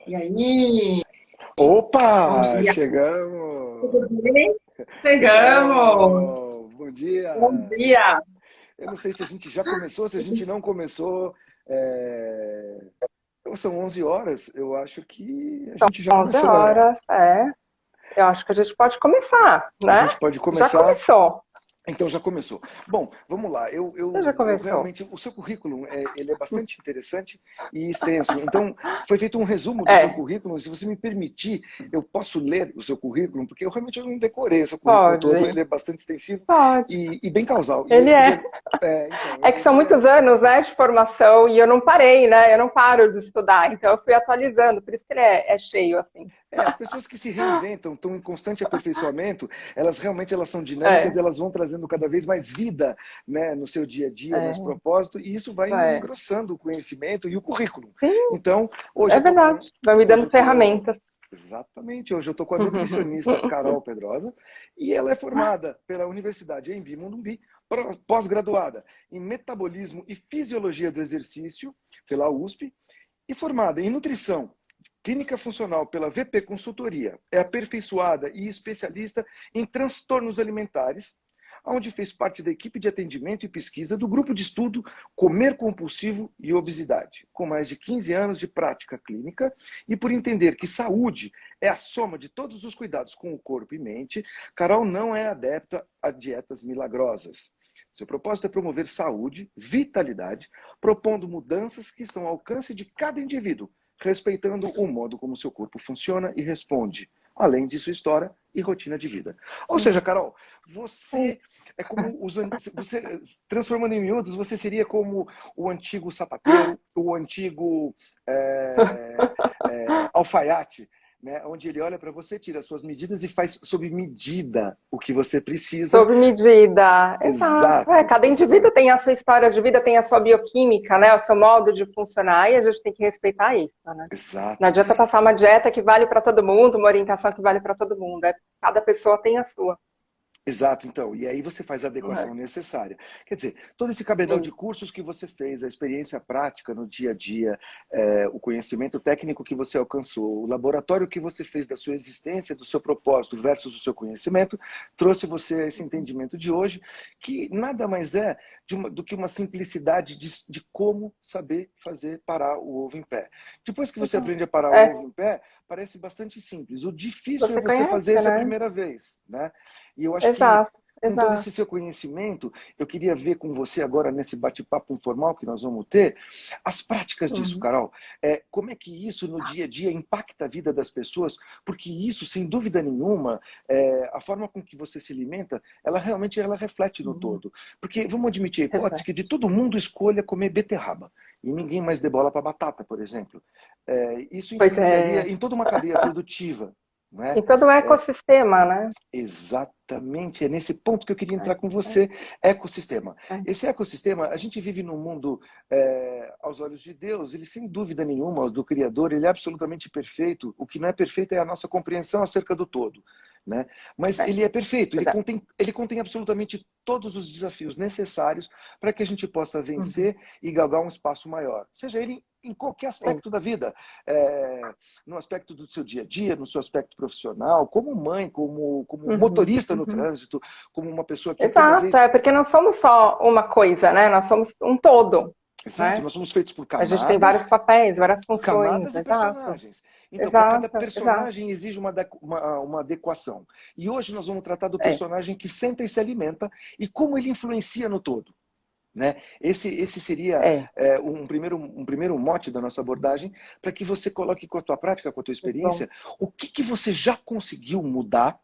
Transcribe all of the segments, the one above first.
E aí? Bom Opa, dia. chegamos! Tudo bem? Chegamos! Chegamos! Bom Bom dia! dia! Eu não sei se a gente já começou, se a gente não começou. Então, são 11 horas, eu acho que a gente já 11 começou, né? horas, é. Eu acho que a gente pode começar, A né? gente pode Já começar. começou. Então já começou. Bom, vamos lá. Você já Eu começou. realmente, o seu currículo ele é bastante interessante e extenso. Então, foi feito um resumo do seu É, currículo. Se você me permitir, eu posso ler o seu currículo, porque eu realmente não decorei o seu currículo todo. pode. Ele é bastante extensivo Pode. e bem causal. E eu Ele queria, é. É que eu são queria muitos anos, né, de formação e eu não parei, né? Eu não paro de estudar, então eu fui atualizando, por isso que ele é cheio, assim. as pessoas que se reinventam, estão em constante aperfeiçoamento, elas são dinâmicas, É, elas vão trazendo cada vez mais vida, né, no seu dia a dia, mais é, propósito, e isso vai é. engrossando o conhecimento e o currículo. Sim, Então, é verdade. Vai me hoje dando eu tô ferramentas. exatamente, hoje eu tô com a nutricionista Carol Pedrosa, e ela é formada pela Universidade Embi Morumbi, pós-graduada em metabolismo e fisiologia do exercício pela USP e formada em nutrição clínica funcional pela VP Consultoria. É aperfeiçoada e especialista em transtornos alimentares, onde fez parte da equipe de atendimento e pesquisa do grupo de estudo Comer Compulsivo e Obesidade, com mais de 15 anos de prática clínica e por entender que saúde é a soma de todos os cuidados com o corpo e mente, Carol não é adepta a dietas milagrosas. Seu propósito é promover saúde, vitalidade, propondo mudanças que estão ao alcance de cada indivíduo, respeitando o modo como seu corpo funciona e responde, além de sua história e rotina de vida. Ou seja, Carol, você é como você transformando em miúdos, você seria como o antigo sapateiro, o antigo alfaiate, né, onde ele olha para você, tira as suas medidas e faz sob medida o que você precisa. Sob medida, exato. É, Exato, cada indivíduo exato, tem a sua história de vida, tem a sua bioquímica, né, o seu modo de funcionar, e a gente tem que respeitar isso, né? Não exato. adianta passar uma dieta que vale para todo mundo, uma orientação que vale para todo mundo. É, cada pessoa tem a sua. Exato, então. E aí você faz a Né? adequação necessária. Quer dizer, todo esse cabedal de Isso. cursos que você fez, a experiência prática no dia a dia, o conhecimento técnico que você alcançou, o laboratório que você fez da sua existência, do seu propósito versus o seu conhecimento, trouxe você a esse entendimento de hoje, que nada mais é do que uma simplicidade de como saber fazer parar o ovo em pé. Depois que você Exato. aprende a parar o ovo É, em pé, parece bastante simples. O difícil é você você fazer conhece, isso a né? primeira vez, né? E eu acho que, Exato, com todo exato. esse seu conhecimento, eu queria ver com você agora, nesse bate-papo informal que nós vamos ter, as práticas disso, Uhum. Carol. Como é que isso no dia a dia impacta a vida das pessoas? Porque isso, sem dúvida nenhuma, a forma com que você se alimenta, ela realmente ela reflete no Uhum. todo. Porque vamos admitir a hipótese que de Reflete. todo mundo escolha comer beterraba e ninguém mais dê bola para batata, por exemplo. Isso Pois influenciaria é, em toda uma cadeia produtiva. Não é? em todo o É, ecossistema, né? Exatamente, é nesse ponto que eu queria entrar com É, você, ecossistema. é, Esse ecossistema, a gente vive num mundo, aos olhos de Deus, ele sem dúvida nenhuma, do Criador, ele é absolutamente perfeito. O que não é perfeito é a nossa compreensão acerca do todo. Né? Mas é, ele é perfeito, verdade. ele contém absolutamente todos os desafios necessários para que a gente possa Uhum. vencer e galgar um espaço maior, seja ele em qualquer Sim. aspecto da vida, no aspecto do seu dia a dia, no seu aspecto profissional, como mãe, como Uhum. motorista no Uhum. trânsito, como uma pessoa que toda Exato, vez. é porque não somos só uma coisa, né? Nós somos um todo, Exato, né? nós somos feitos por A gente tem vários papéis, várias funções, camadas e exato, personagens. Então, para cada exato, exato. personagem exige uma adequação. E hoje nós vamos tratar do É, personagem que senta e se alimenta e como ele influencia no todo. Né? Esse seria é, um primeiro mote da nossa abordagem para que você coloque com a tua prática, com a tua muito bom. experiência, o que você já conseguiu mudar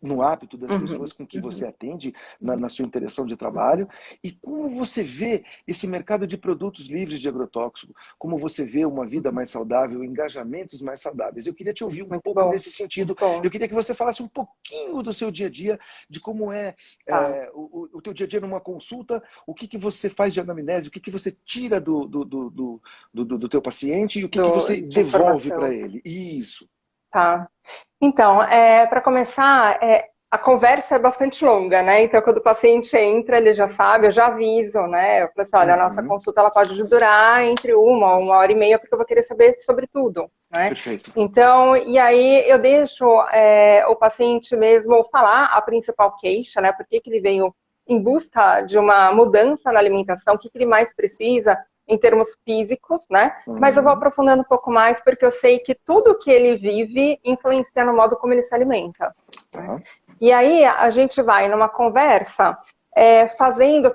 no hábito das Uhum, pessoas com que você uhum, atende uhum, na sua interação de uhum. trabalho e como você vê esse mercado de produtos livres de agrotóxico, como você vê uma vida Uhum. mais saudável, engajamentos mais saudáveis. Eu queria te ouvir um Muito pouco bom, nesse muito sentido. bom. Eu queria que você falasse um pouquinho do seu dia a dia, de como Tá. o teu dia a dia numa consulta, o que você faz de anamnese, o que você tira do teu paciente e o que você De devolve para informação. ele. Isso. Tá. Então, para começar, a conversa é bastante longa, né? Então, quando o paciente entra, ele já sabe, eu já aviso, né? Eu falo assim, olha, a nossa consulta ela pode durar entre uma hora e meia, porque eu vou querer saber sobre tudo, né? Perfeito. Então, e aí eu deixo o paciente mesmo falar a principal queixa, né? Por que ele veio em busca de uma mudança na alimentação, o que ele mais precisa em termos físicos, né? Mas eu vou aprofundando um pouco mais, porque eu sei que tudo que ele vive influencia no modo como ele se alimenta. Tá. E aí a gente vai numa conversa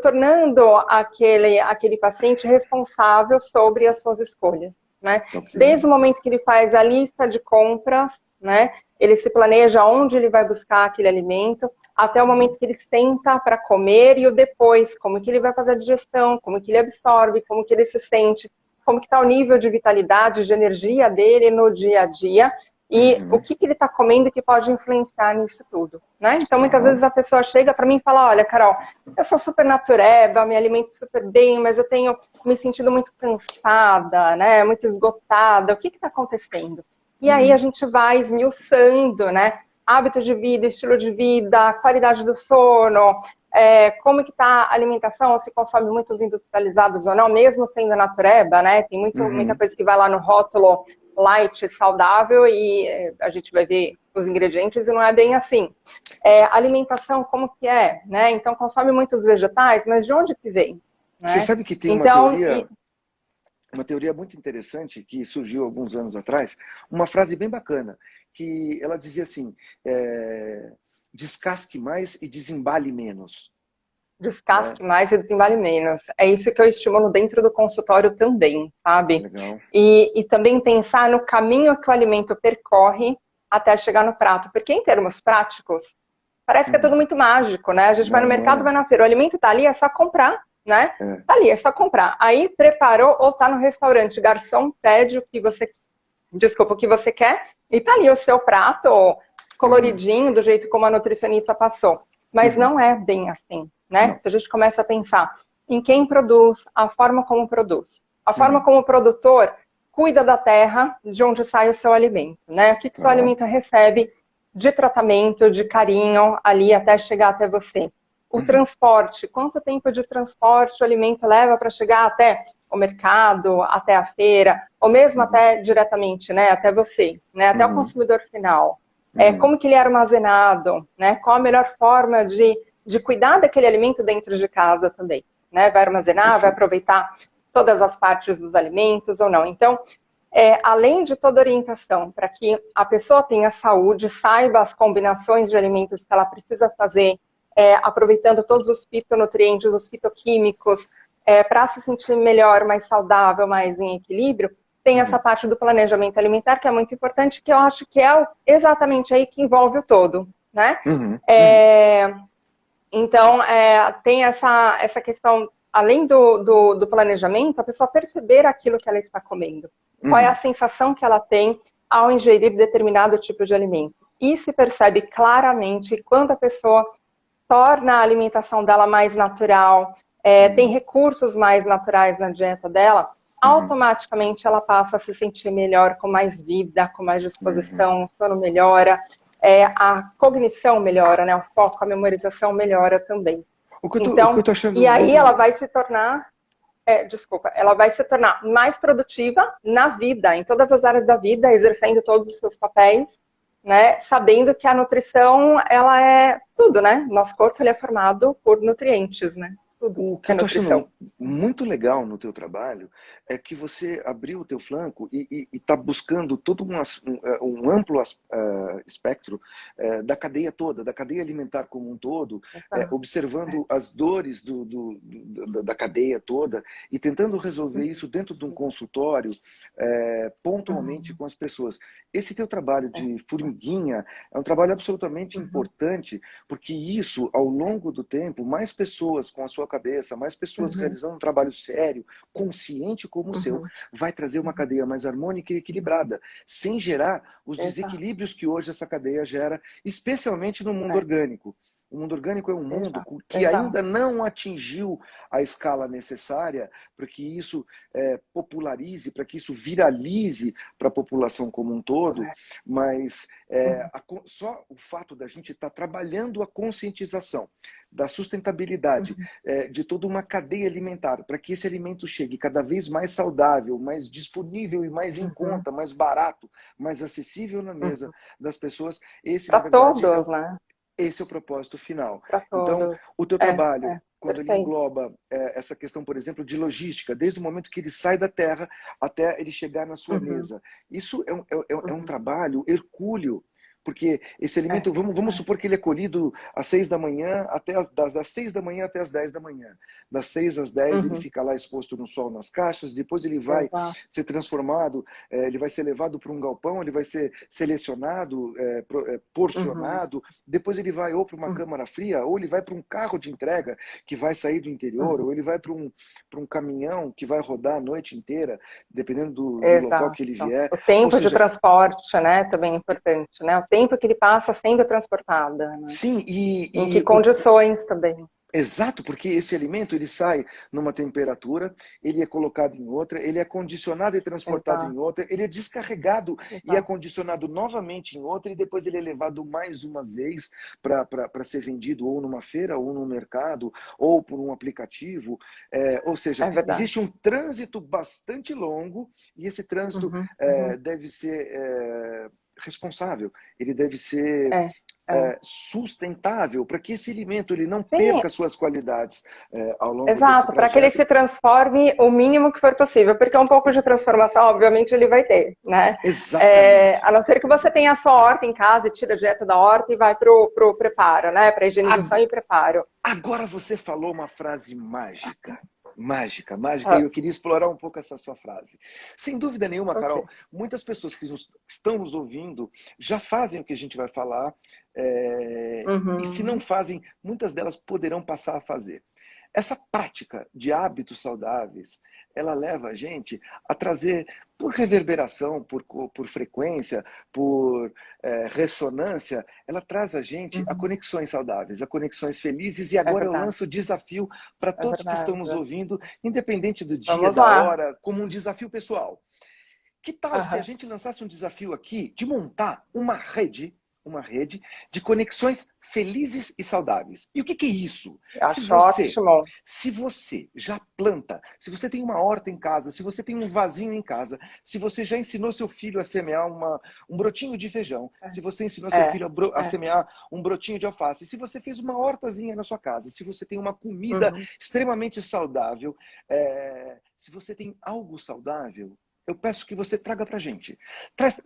tornando aquele paciente responsável sobre as suas escolhas, né? Okay. Desde o momento que ele faz a lista de compras, né? Ele se planeja onde ele vai buscar aquele alimento, até o momento que ele senta para comer e o depois, como que ele vai fazer a digestão, como que ele absorve, como que ele se sente, como que está o nível de vitalidade, de energia dele no dia a dia, e o que ele está comendo que pode influenciar nisso tudo, né? Então, muitas vezes a pessoa chega para mim e fala, olha, Carol, eu sou super natureba, me alimento super bem, mas eu tenho me sentido muito cansada, né? Muito esgotada, o que está acontecendo? E aí a gente vai esmiuçando, né? Hábito de vida, estilo de vida, qualidade do sono, como que está a alimentação, se consome muitos industrializados ou não, mesmo sendo natureba, né? Tem muita coisa que vai lá no rótulo light, saudável, e a gente vai ver os ingredientes e não é bem assim. Alimentação, como que é, né? Então, consome muitos vegetais, mas de onde que vem? Né? Você sabe que tem uma teoria muito interessante que surgiu alguns anos atrás, uma frase bem bacana, que ela dizia assim, descasque mais e desembale menos. Descasque mais e desembale menos. É isso que eu estimulo dentro do consultório também, sabe? Legal. E também pensar no caminho que o alimento percorre até chegar no prato. Porque em termos práticos, parece que é tudo muito mágico, né? A gente vai no mercado, vai na feira, o alimento tá ali, é só comprar, né? Tá ali, é só comprar. Aí preparou ou tá no restaurante, garçom pede o que você quer, e tá ali o seu prato coloridinho, do jeito como a nutricionista passou. Mas não é bem assim, né? Não. Se a gente começa a pensar em quem produz, a forma como produz, a forma como o produtor cuida da terra de onde sai o seu alimento, né? O que o seu alimento recebe de tratamento, de carinho ali até chegar até você. O transporte, quanto tempo de transporte o alimento leva para chegar até o mercado, até a feira, ou mesmo até diretamente, né, até você, né, até o consumidor final. Como que ele é armazenado, né, qual a melhor forma de cuidar daquele alimento dentro de casa também, né, vai armazenar, vai aproveitar todas as partes dos alimentos ou não. Então, além de toda orientação para que a pessoa tenha saúde, saiba as combinações de alimentos que ela precisa fazer, aproveitando todos os fitonutrientes, os fitoquímicos, para se sentir melhor, mais saudável, mais em equilíbrio, tem essa parte do planejamento alimentar que é muito importante, que eu acho que é exatamente aí que envolve o todo, né? Então, tem essa questão, além do planejamento, a pessoa perceber aquilo que ela está comendo. Qual é a sensação que ela tem ao ingerir determinado tipo de alimento. E se percebe claramente quando a pessoa torna a alimentação dela mais natural, tem recursos mais naturais na dieta dela, automaticamente ela passa a se sentir melhor, com mais vida, com mais disposição, o sono melhora, a cognição melhora, né? O foco, a memorização melhora também. E aí ela vai se tornar, ela vai se tornar mais produtiva na vida, em todas as áreas da vida, exercendo todos os seus papéis, né? Sabendo que a nutrição, ela é tudo, né? Nosso corpo ele é formado por nutrientes, né? Tudo. O que eu estou achando muito legal no teu trabalho é que você abriu o teu flanco e está buscando todo um amplo espectro da cadeia toda, da cadeia alimentar como um todo, observando as dores da cadeia toda e tentando resolver isso dentro de um consultório pontualmente com as pessoas. Esse teu trabalho de formiguinha é um trabalho absolutamente importante, porque isso, ao longo do tempo, mais pessoas com a sua cabeça, mais pessoas realizando um trabalho sério, consciente como o seu, vai trazer uma cadeia mais harmônica e equilibrada, sem gerar os desequilíbrios que hoje essa cadeia gera, especialmente no mundo orgânico. O mundo orgânico é um mundo que Exato. ainda não atingiu a escala necessária para que isso popularize, para que isso viralize para a população como um todo, mas só o fato da gente estar trabalhando a conscientização da sustentabilidade de toda uma cadeia alimentar, para que esse alimento chegue cada vez mais saudável, mais disponível e mais em conta, mais barato, mais acessível na mesa das pessoas. Esse, na verdade, todos, né? Esse é o propósito final. Para todos. Então, o teu trabalho, quando perfeito. ele engloba essa questão, por exemplo, de logística, desde o momento que ele sai da terra até ele chegar na sua mesa, isso é um trabalho hercúleo, porque esse alimento, vamos supor que ele é colhido às 6 da manhã, das 6 da manhã até as 10 da manhã. Das 6 às 10 ele fica lá exposto no sol nas caixas, depois ele vai ser transformado, ele vai ser levado para um galpão, ele vai ser selecionado, porcionado, depois ele vai ou para uma câmara fria, ou ele vai para um carro de entrega que vai sair do interior, ou ele vai para um caminhão que vai rodar a noite inteira, dependendo do local que ele vier. O tempo de transporte, né, também é importante, né? O tempo que ele passa sendo transportado. Né? Sim, em que condições também. Exato, porque esse alimento ele sai numa temperatura, ele é colocado em outra, ele é condicionado e transportado em outra, ele é descarregado e é condicionado novamente em outra, e depois ele é levado mais uma vez para ser vendido ou numa feira, ou no mercado, ou por um aplicativo. Ou seja, existe um trânsito bastante longo, e esse trânsito deve ser responsável, ele deve ser sustentável, para que esse alimento ele não perca suas qualidades ao longo desse trajeto. Para que ele se transforme o mínimo que for possível, porque um pouco de transformação, obviamente, ele vai ter, né? Exatamente. A não ser que você tenha a sua horta em casa e tira direto da horta e vai pro preparo, né? Para higienização e preparo. Agora você falou uma frase mágica. Mágica, e eu queria explorar um pouco essa sua frase. Sem dúvida nenhuma, Carol, muitas pessoas que estão nos ouvindo já fazem o que a gente vai falar, e se não fazem, muitas delas poderão passar a fazer. Essa prática de hábitos saudáveis, ela leva a gente a trazer, por reverberação, por frequência, por ressonância, ela traz a gente a conexões saudáveis, a conexões felizes. E agora eu lanço o desafio para todos que estão nos ouvindo, independente do dia, da hora, como um desafio pessoal. Que tal se a gente lançasse um desafio aqui de montar uma rede de conexões felizes e saudáveis? E o que é isso? Se você já planta, se você tem uma horta em casa, se você tem um vasinho em casa, se você já ensinou seu filho a semear um brotinho de feijão, se você ensinou seu filho a semear um brotinho de alface, se você fez uma hortazinha na sua casa, se você tem uma comida extremamente saudável, se você tem algo saudável, eu peço que você traga pra gente. Traz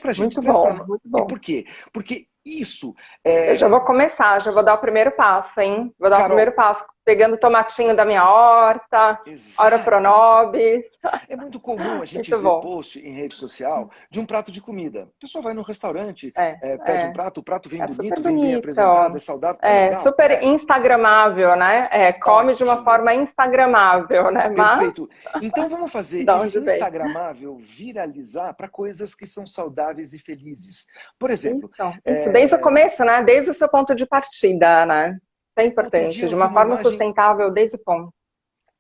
pra gente. Muito bom. E por quê? Porque isso Eu já vou começar, já vou dar o primeiro passo, hein? Vou dar o primeiro passo, pegando o tomatinho da minha horta, Ora Pronobis. É muito comum a gente ver post em rede social de um prato de comida. A pessoa vai num restaurante, pede um prato, o prato vem bonito, vem bem apresentado, é saudável. Legal, super instagramável, né? Come de uma forma instagramável, né? Perfeito. Então vamos fazer esse instagramável viralizar para coisas que são saudáveis e felizes. Por exemplo... Isso, desde o começo, né? Desde o seu ponto de partida, né? É importante, de uma forma sustentável desde o ponto.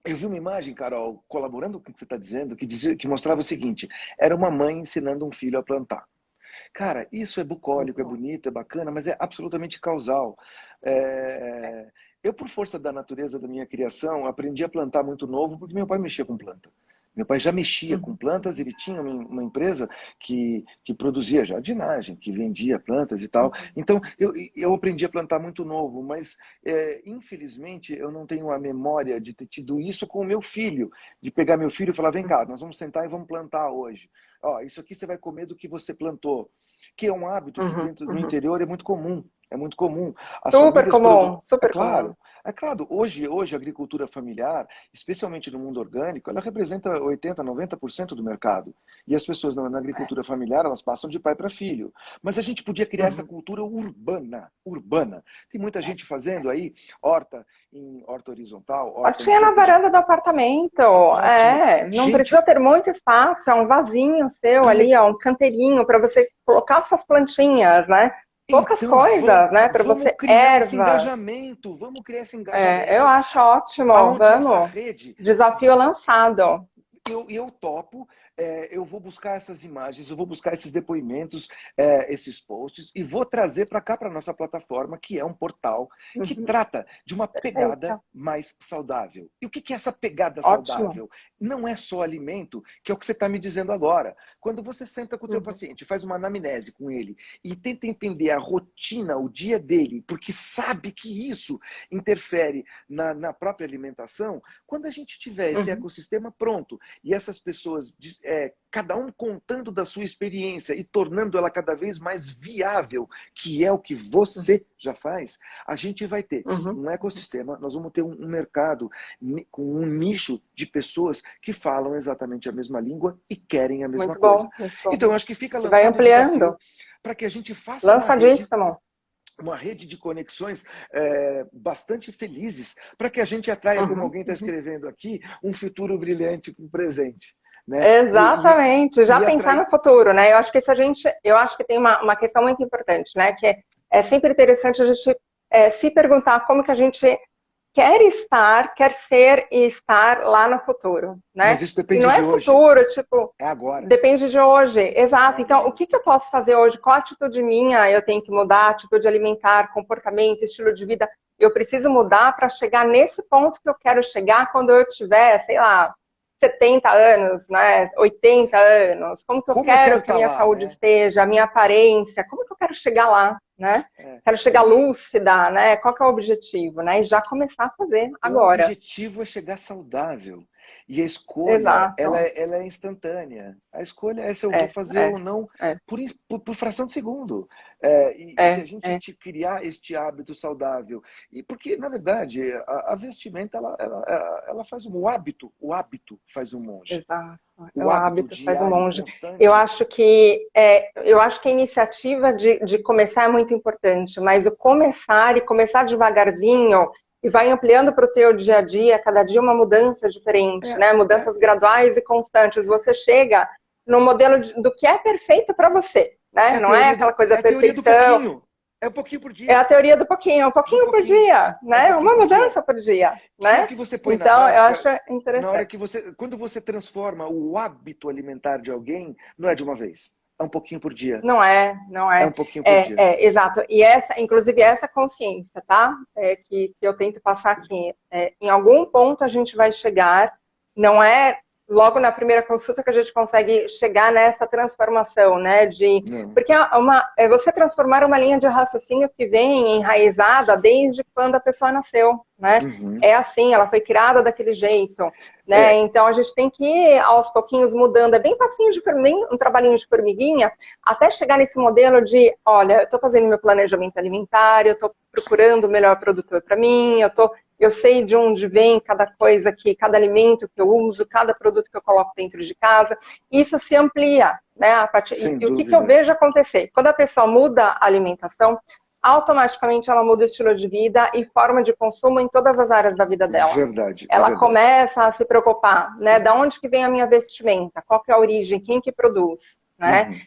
Eu vi uma imagem, Carol, colaborando com o que você está dizendo, que mostrava o seguinte: era uma mãe ensinando um filho a plantar. Cara, isso é bucólico, é bonito, é bacana, mas é absolutamente causal. Eu, por força da natureza da minha criação, aprendi a plantar muito novo porque meu pai mexia com planta. Meu pai já mexia com plantas, ele tinha uma empresa que produzia jardinagem, que vendia plantas e tal. Então, eu aprendi a plantar muito novo, mas, infelizmente, eu não tenho a memória de ter tido isso com o meu filho, de pegar meu filho e falar, vem cá, nós vamos sentar e vamos plantar hoje. Ó, isso aqui você vai comer do que você plantou, que é um hábito que dentro do interior é muito comum. É muito comum. Super comum, super comum. É claro, hoje a agricultura familiar, especialmente no mundo orgânico, ela representa 80%, 90% do mercado. E as pessoas na agricultura familiar, elas passam de pai para filho. Mas a gente podia criar essa cultura urbana. Tem muita gente fazendo aí horta horizontal. Hortinha na varanda do apartamento. Não precisa ter muito espaço, é um vasinho seu ali, um canteirinho para você colocar suas plantinhas, né? poucas Então, coisas, né? Para vamos você, criar esse erva. engajamento, vamos criar esse engajamento. Eu acho ótimo, Aonde essa vamos. rede, Desafio lançado. eu topo, eu vou buscar essas imagens, eu vou buscar esses depoimentos, esses posts, e vou trazer para cá, para nossa plataforma, que é um portal que trata de uma pegada mais saudável. E o que é essa pegada saudável? Não é só alimento, que é o que você está me dizendo agora. Quando você senta com o teu paciente, faz uma anamnese com ele e tenta entender a rotina, o dia dele, porque sabe que isso interfere na própria alimentação, quando a gente tiver esse ecossistema pronto e essas pessoas, cada um contando da sua experiência e tornando ela cada vez mais viável, que é o que você já faz, a gente vai ter um ecossistema, nós vamos ter um mercado com um nicho de pessoas que falam exatamente a mesma língua e querem a mesma Muito coisa. bom, muito bom. Então, eu acho que fica Vai lançado o desafio ampliando. para que a gente faça uma rede de conexões bastante felizes, para que a gente atraia, como alguém está escrevendo aqui, um futuro brilhante com o presente. Né? Exatamente, já pensar no futuro, né? Eu acho que isso eu acho que tem uma questão muito importante, né? Que é sempre interessante a gente se perguntar como que a gente quer ser e estar lá no futuro, né? Mas isso depende de hoje. E não é futuro, tipo... É agora. Depende de hoje, exato. Então, o que eu posso fazer hoje? Qual atitude minha eu tenho que mudar? Atitude alimentar, comportamento, estilo de vida. Eu preciso mudar para chegar nesse ponto que eu quero chegar quando eu tiver, sei lá, 70 anos, né? 80 anos. Como que eu quero que a minha saúde esteja, a minha aparência? Como que eu quero chegar lá, né? Quero chegar lúcida, né? Qual que é o objetivo, né? E já começar a fazer agora. O objetivo é chegar saudável. E a escolha, ela é instantânea. A escolha é se eu vou fazer ou não por fração de segundo. Se a gente criar este hábito saudável. Porque, na verdade, a vestimenta, ela faz o hábito faz um monge. Exato. O hábito faz um monge. Eu acho que a iniciativa de começar é muito importante, mas o começar e começar devagarzinho e vai ampliando para o teu dia a dia, cada dia uma mudança diferente, né? Mudanças graduais e constantes. Você chega no modelo do que é perfeito para você, né? Não é aquela coisa perfeição. É um pouquinho por dia. É a teoria do pouquinho, um pouquinho por dia, né? Uma mudança por dia, né? Que você põe então, na prática, eu acho interessante. Na hora que quando você transforma o hábito alimentar de alguém, não é de uma vez. É um pouquinho por dia. Não é. É um pouquinho por dia. Exato. E inclusive essa consciência, tá? Que eu tento passar aqui. Em algum ponto a gente vai chegar, não é logo na primeira consulta que a gente consegue chegar nessa transformação, né? Porque você transformar uma linha de raciocínio que vem enraizada desde quando a pessoa nasceu, né? É assim, ela foi criada daquele jeito, né? Então a gente tem que ir aos pouquinhos mudando. É bem facinho um trabalhinho de formiguinha, até chegar nesse modelo de, olha, eu estou fazendo meu planejamento alimentar, eu estou procurando o melhor produtor para mim, eu sei de onde vem cada coisa, cada alimento que eu uso, cada produto que eu coloco dentro de casa. Isso se amplia, né? E o que eu vejo acontecer? Quando a pessoa muda a alimentação, automaticamente ela muda o estilo de vida e forma de consumo em todas as áreas da vida dela. Verdade. Ela começa a se preocupar, né? Da onde que vem a minha vestimenta? Qual que é a origem? Quem que produz? Né?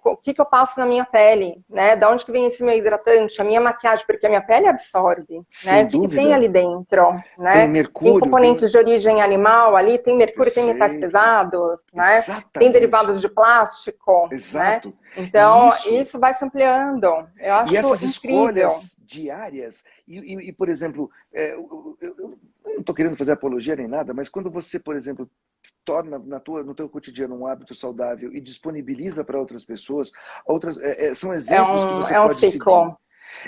O que eu passo na minha pele, né? Da onde que vem esse meu hidratante, a minha maquiagem, porque a minha pele absorve, né? O que tem ali dentro, né? Tem mercúrio, tem componentes de origem animal ali, tem mercúrio, tem metais pesados, né? Tem derivados de plástico, Exato. Né? Então, isso vai se ampliando. Eu acho e essas incrível. Escolhas diárias, por exemplo, eu não estou querendo fazer apologia nem nada, mas quando você, por exemplo, torna no teu cotidiano um hábito saudável e disponibiliza para outras pessoas, são exemplos que você pode ciclo.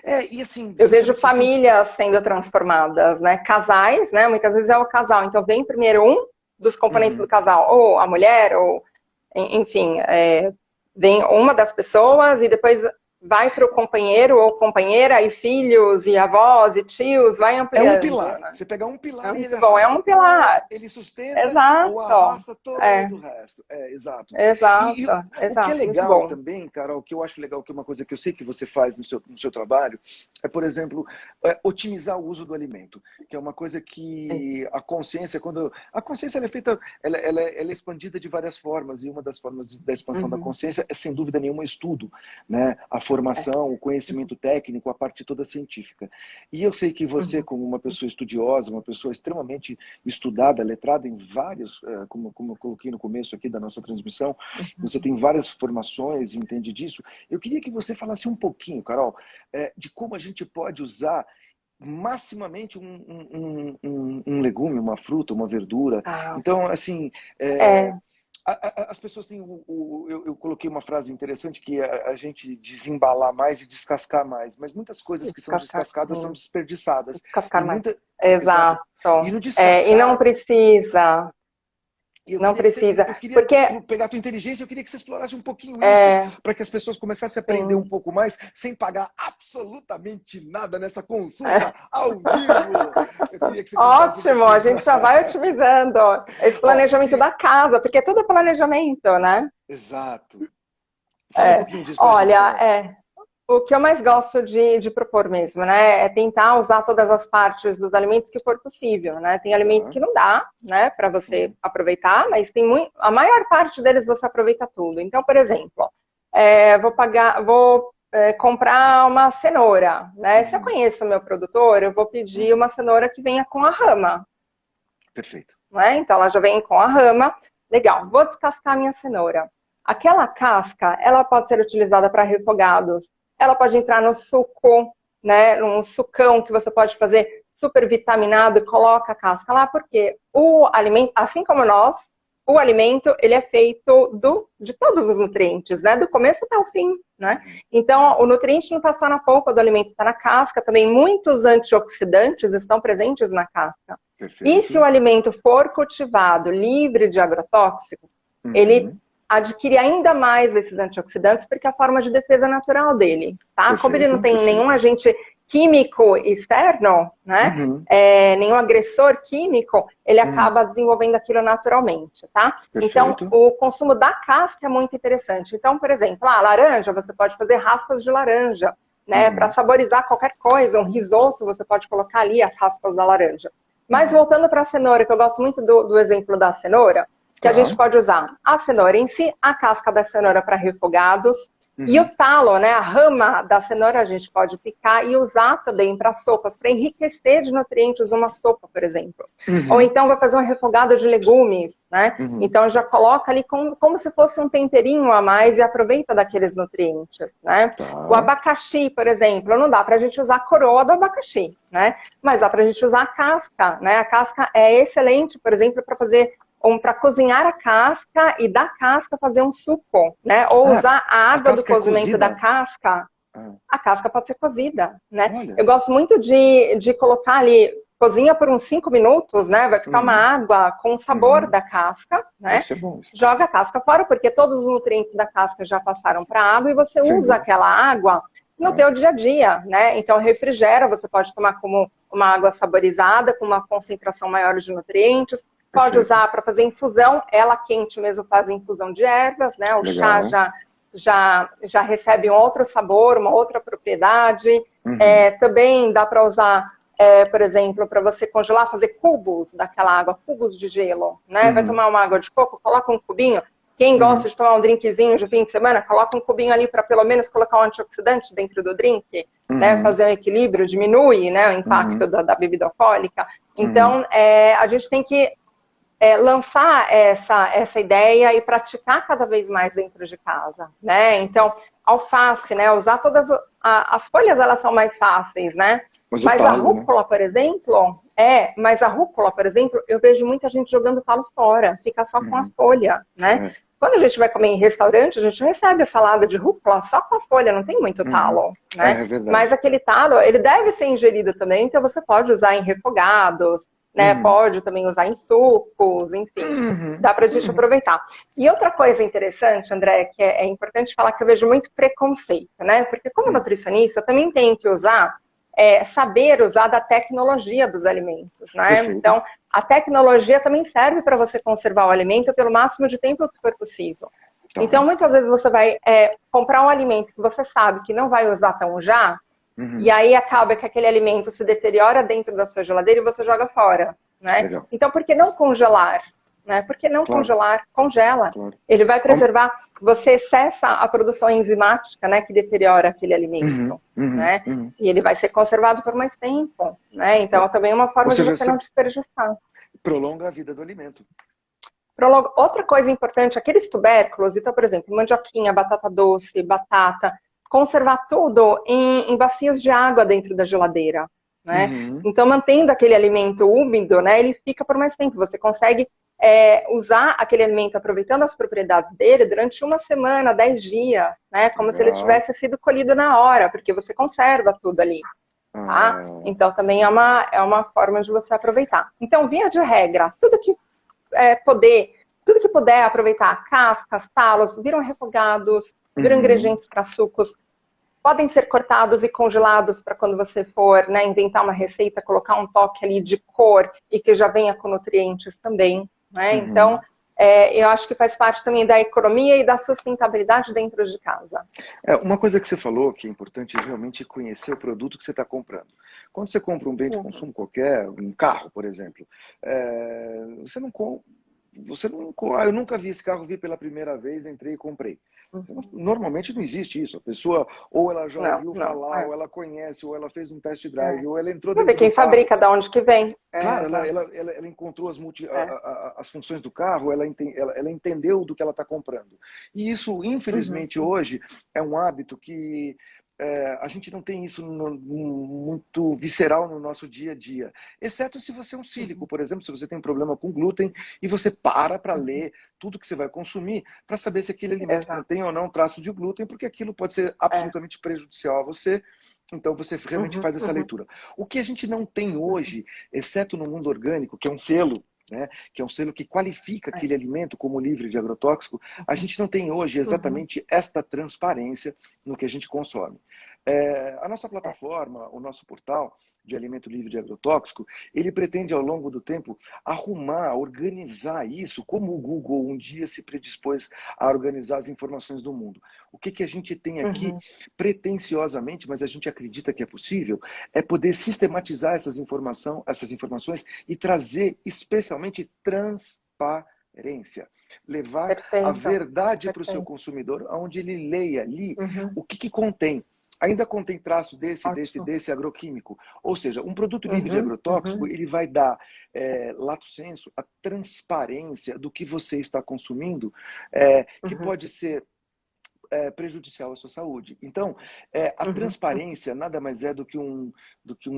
seguir. E assim, eu vejo famílias sendo transformadas, né? Casais, né? Muitas vezes é o casal. Então vem primeiro um dos componentes do casal, ou a mulher, ou enfim, vem uma das pessoas e depois vai para o companheiro ou companheira, e filhos, e avós, e tios, vai ampliando. É um pilar. Né? Você pegar um pilar e ele bom, é um pilar. Ele sustenta Exato. ou arrasta todo o resto. Exato. Exato. O que é legal também, Carol, que eu acho legal, que é uma coisa que eu sei que você faz no seu trabalho, é, por exemplo, otimizar o uso do alimento, que é uma coisa que a consciência, a consciência ela é feita, ela é expandida de várias formas, e uma das formas da expansão da consciência é, sem dúvida nenhuma, o estudo, né? A formação, o conhecimento técnico, a parte toda científica. E eu sei que você, como uma pessoa estudiosa, uma pessoa extremamente estudada, letrada em vários, como eu coloquei no começo aqui da nossa transmissão, você tem várias formações e entende disso. Eu queria que você falasse um pouquinho, Carol, de como a gente pode usar maximamente um legume, uma fruta, uma verdura. Então, assim, as pessoas têm eu coloquei uma frase interessante, que é a gente desembalar mais e descascar mais, mas muitas coisas que são descascadas são desperdiçadas. Descascar mais. Exato. E no descascar... e não precisa... Não precisa. Eu queria porque... pegar a tua inteligência, eu queria que você explorasse um pouquinho isso, para que as pessoas começassem a aprender um pouco mais, sem pagar absolutamente nada nessa consulta ao vivo. Eu queria que você Ótimo, a gente já vai otimizando esse planejamento da casa, porque tudo é planejamento, né? Exato. Fala um pouquinho disso. Olha, o que eu mais gosto de propor mesmo, né, é tentar usar todas as partes dos alimentos que for possível, né? Tem alimento que não dá, né, para você aproveitar, mas tem a maior parte deles você aproveita tudo. Então, por exemplo, vou comprar uma cenoura, né? Se eu conheço o meu produtor, eu vou pedir uma cenoura que venha com a rama. Perfeito. Né? Então, ela já vem com a rama. Legal, vou descascar a minha cenoura. Aquela casca, ela pode ser utilizada para refogados. Ela pode entrar no suco, né, num sucão que você pode fazer super vitaminado e coloca a casca lá, porque o alimento, assim como nós, o alimento, ele é feito de todos os nutrientes, né, do começo até o fim, né. Então, o nutriente não está só na polpa do alimento, está na casca, também muitos antioxidantes estão presentes na casca. Perfeito. E se o alimento for cultivado livre de agrotóxicos, ele adquire ainda mais desses antioxidantes, porque é a forma de defesa natural dele, tá? Perfeito, como ele não tem nenhum agente químico externo, né? Nenhum agressor químico, ele acaba desenvolvendo aquilo naturalmente, tá? Perfeito. Então, o consumo da casca é muito interessante. Então, por exemplo, a laranja, você pode fazer raspas de laranja, né? Para saborizar qualquer coisa, um risoto, você pode colocar ali as raspas da laranja. Mas voltando para a cenoura, que eu gosto muito do exemplo da cenoura, que a gente pode usar a cenoura em si, a casca da cenoura para refogados, e o talo, né, a rama da cenoura a gente pode picar e usar também para sopas, para enriquecer de nutrientes uma sopa, por exemplo. Ou então vai fazer um refogado de legumes, né? Então já coloca ali como se fosse um temperinho a mais e aproveita daqueles nutrientes, né? O abacaxi, por exemplo, não dá para a gente usar a coroa do abacaxi, né? Mas dá para a gente usar a casca, né? A casca é excelente, por exemplo, para fazer para cozinhar a casca e da casca fazer um suco, né? Ou usar a água do cozimento da casca. A casca pode ser cozida, né? Olha. Eu gosto muito de colocar ali, cozinha por uns 5 minutos, né? Vai ficar uma água com o sabor da casca, né? Joga a casca fora, porque todos os nutrientes da casca já passaram para a água e você usa aquela água no teu dia a dia, né? Então refrigera, você pode tomar como uma água saborizada, com uma concentração maior de nutrientes. Pode usar para fazer infusão, ela quente mesmo faz infusão de ervas, né? O chá já recebe um outro sabor, uma outra propriedade. Também dá para usar, por exemplo, para você congelar, fazer cubos daquela água, cubos de gelo, né? Vai tomar uma água de coco, coloca um cubinho. Quem gosta de tomar um drinkzinho de fim de semana, coloca um cubinho ali para pelo menos colocar um antioxidante dentro do drink, né? Fazer um equilíbrio, diminui, né, o impacto da bebida alcoólica. Então, a gente tem que lançar essa ideia e praticar cada vez mais dentro de casa, né? Então, alface, né? Usar todas as folhas, elas são mais fáceis, né? Mas a rúcula, por exemplo, eu vejo muita gente jogando talo fora, fica só com a folha, né? Quando a gente vai comer em restaurante, a gente recebe a salada de rúcula só com a folha, não tem muito talo, né? Mas aquele talo, ele deve ser ingerido também, então você pode usar em refogados, né? Pode também usar em sucos, enfim, dá pra gente aproveitar. E outra coisa interessante, André, que é importante falar, que eu vejo muito preconceito, né? Porque como nutricionista, eu também tenho que saber usar da tecnologia dos alimentos, né? Perfeito. Então, a tecnologia também serve para você conservar o alimento pelo máximo de tempo que for possível. Então, muitas vezes você vai comprar um alimento que você sabe que não vai usar tão já, e aí acaba que aquele alimento se deteriora dentro da sua geladeira e você joga fora, né? Legal. Então, por que não congelar? Né? Por que não congelar? Congela. Ele vai preservar, você cessa a produção enzimática, né, que deteriora aquele alimento, né? E ele vai ser conservado por mais tempo, né? Então, também é uma forma de você não desperdiçar. Prolonga a vida do alimento. Outra coisa importante, aqueles tubérculos, então, por exemplo, mandioquinha, batata doce, batata, conservar tudo em bacias de água dentro da geladeira, né? Então, mantendo aquele alimento úmido, né, ele fica por mais tempo. Você consegue usar aquele alimento, aproveitando as propriedades dele, durante 1 semana, 10 dias, né? Como se ele tivesse sido colhido na hora, porque você conserva tudo ali. Tá? Então, também é uma forma de você aproveitar. Então, via de regra, tudo que puder aproveitar, cascas, talos, viram refogados, viram ingredientes para sucos, podem ser cortados e congelados para quando você for, né, inventar uma receita, colocar um toque ali de cor e que já venha com nutrientes também, né? Então, eu acho que faz parte também da economia e da sustentabilidade dentro de casa. Uma coisa que você falou que é importante é realmente conhecer o produto que você está comprando. Quando você compra um bem de consumo qualquer, um carro, por exemplo, eu nunca vi esse carro, vi pela primeira vez, entrei e comprei. Normalmente não existe isso. A pessoa, ou ela já ouviu falar, ou ela conhece, ou ela fez um test drive, ou ela entrou dentro do quem carro. fabrica, de onde que vem. Claro, ela encontrou as funções do carro, ela entendeu do que ela está comprando. E isso, infelizmente, hoje é um hábito que a gente não tem isso muito visceral no nosso dia a dia. Exceto se você é um cílico, por exemplo, se você tem um problema com glúten e você para ler tudo que você vai consumir para saber se aquele alimento contém ou não traço de glúten, porque aquilo pode ser absolutamente prejudicial a você. Então você realmente faz essa leitura. O que a gente não tem hoje, exceto no mundo orgânico, que é um selo, né, que é um selo que qualifica aquele alimento como livre de agrotóxico, a gente não tem hoje exatamente esta transparência no que a gente consome. A nossa plataforma, o nosso portal de alimento livre de agrotóxico, ele pretende ao longo do tempo arrumar, organizar isso, como o Google um dia se predispôs a organizar as informações do mundo. O que a gente tem aqui, pretensiosamente, mas a gente acredita que é possível, é poder sistematizar essas informações e trazer especialmente transparência. Levar a verdade para o seu consumidor, onde ele leia ali o que contém. Ainda contém traço desse agroquímico. Ou seja, um produto livre de agrotóxico, ele vai dar, lato sensu, a transparência do que você está consumindo, que pode ser prejudicial à sua saúde. Então, a transparência nada mais é do que um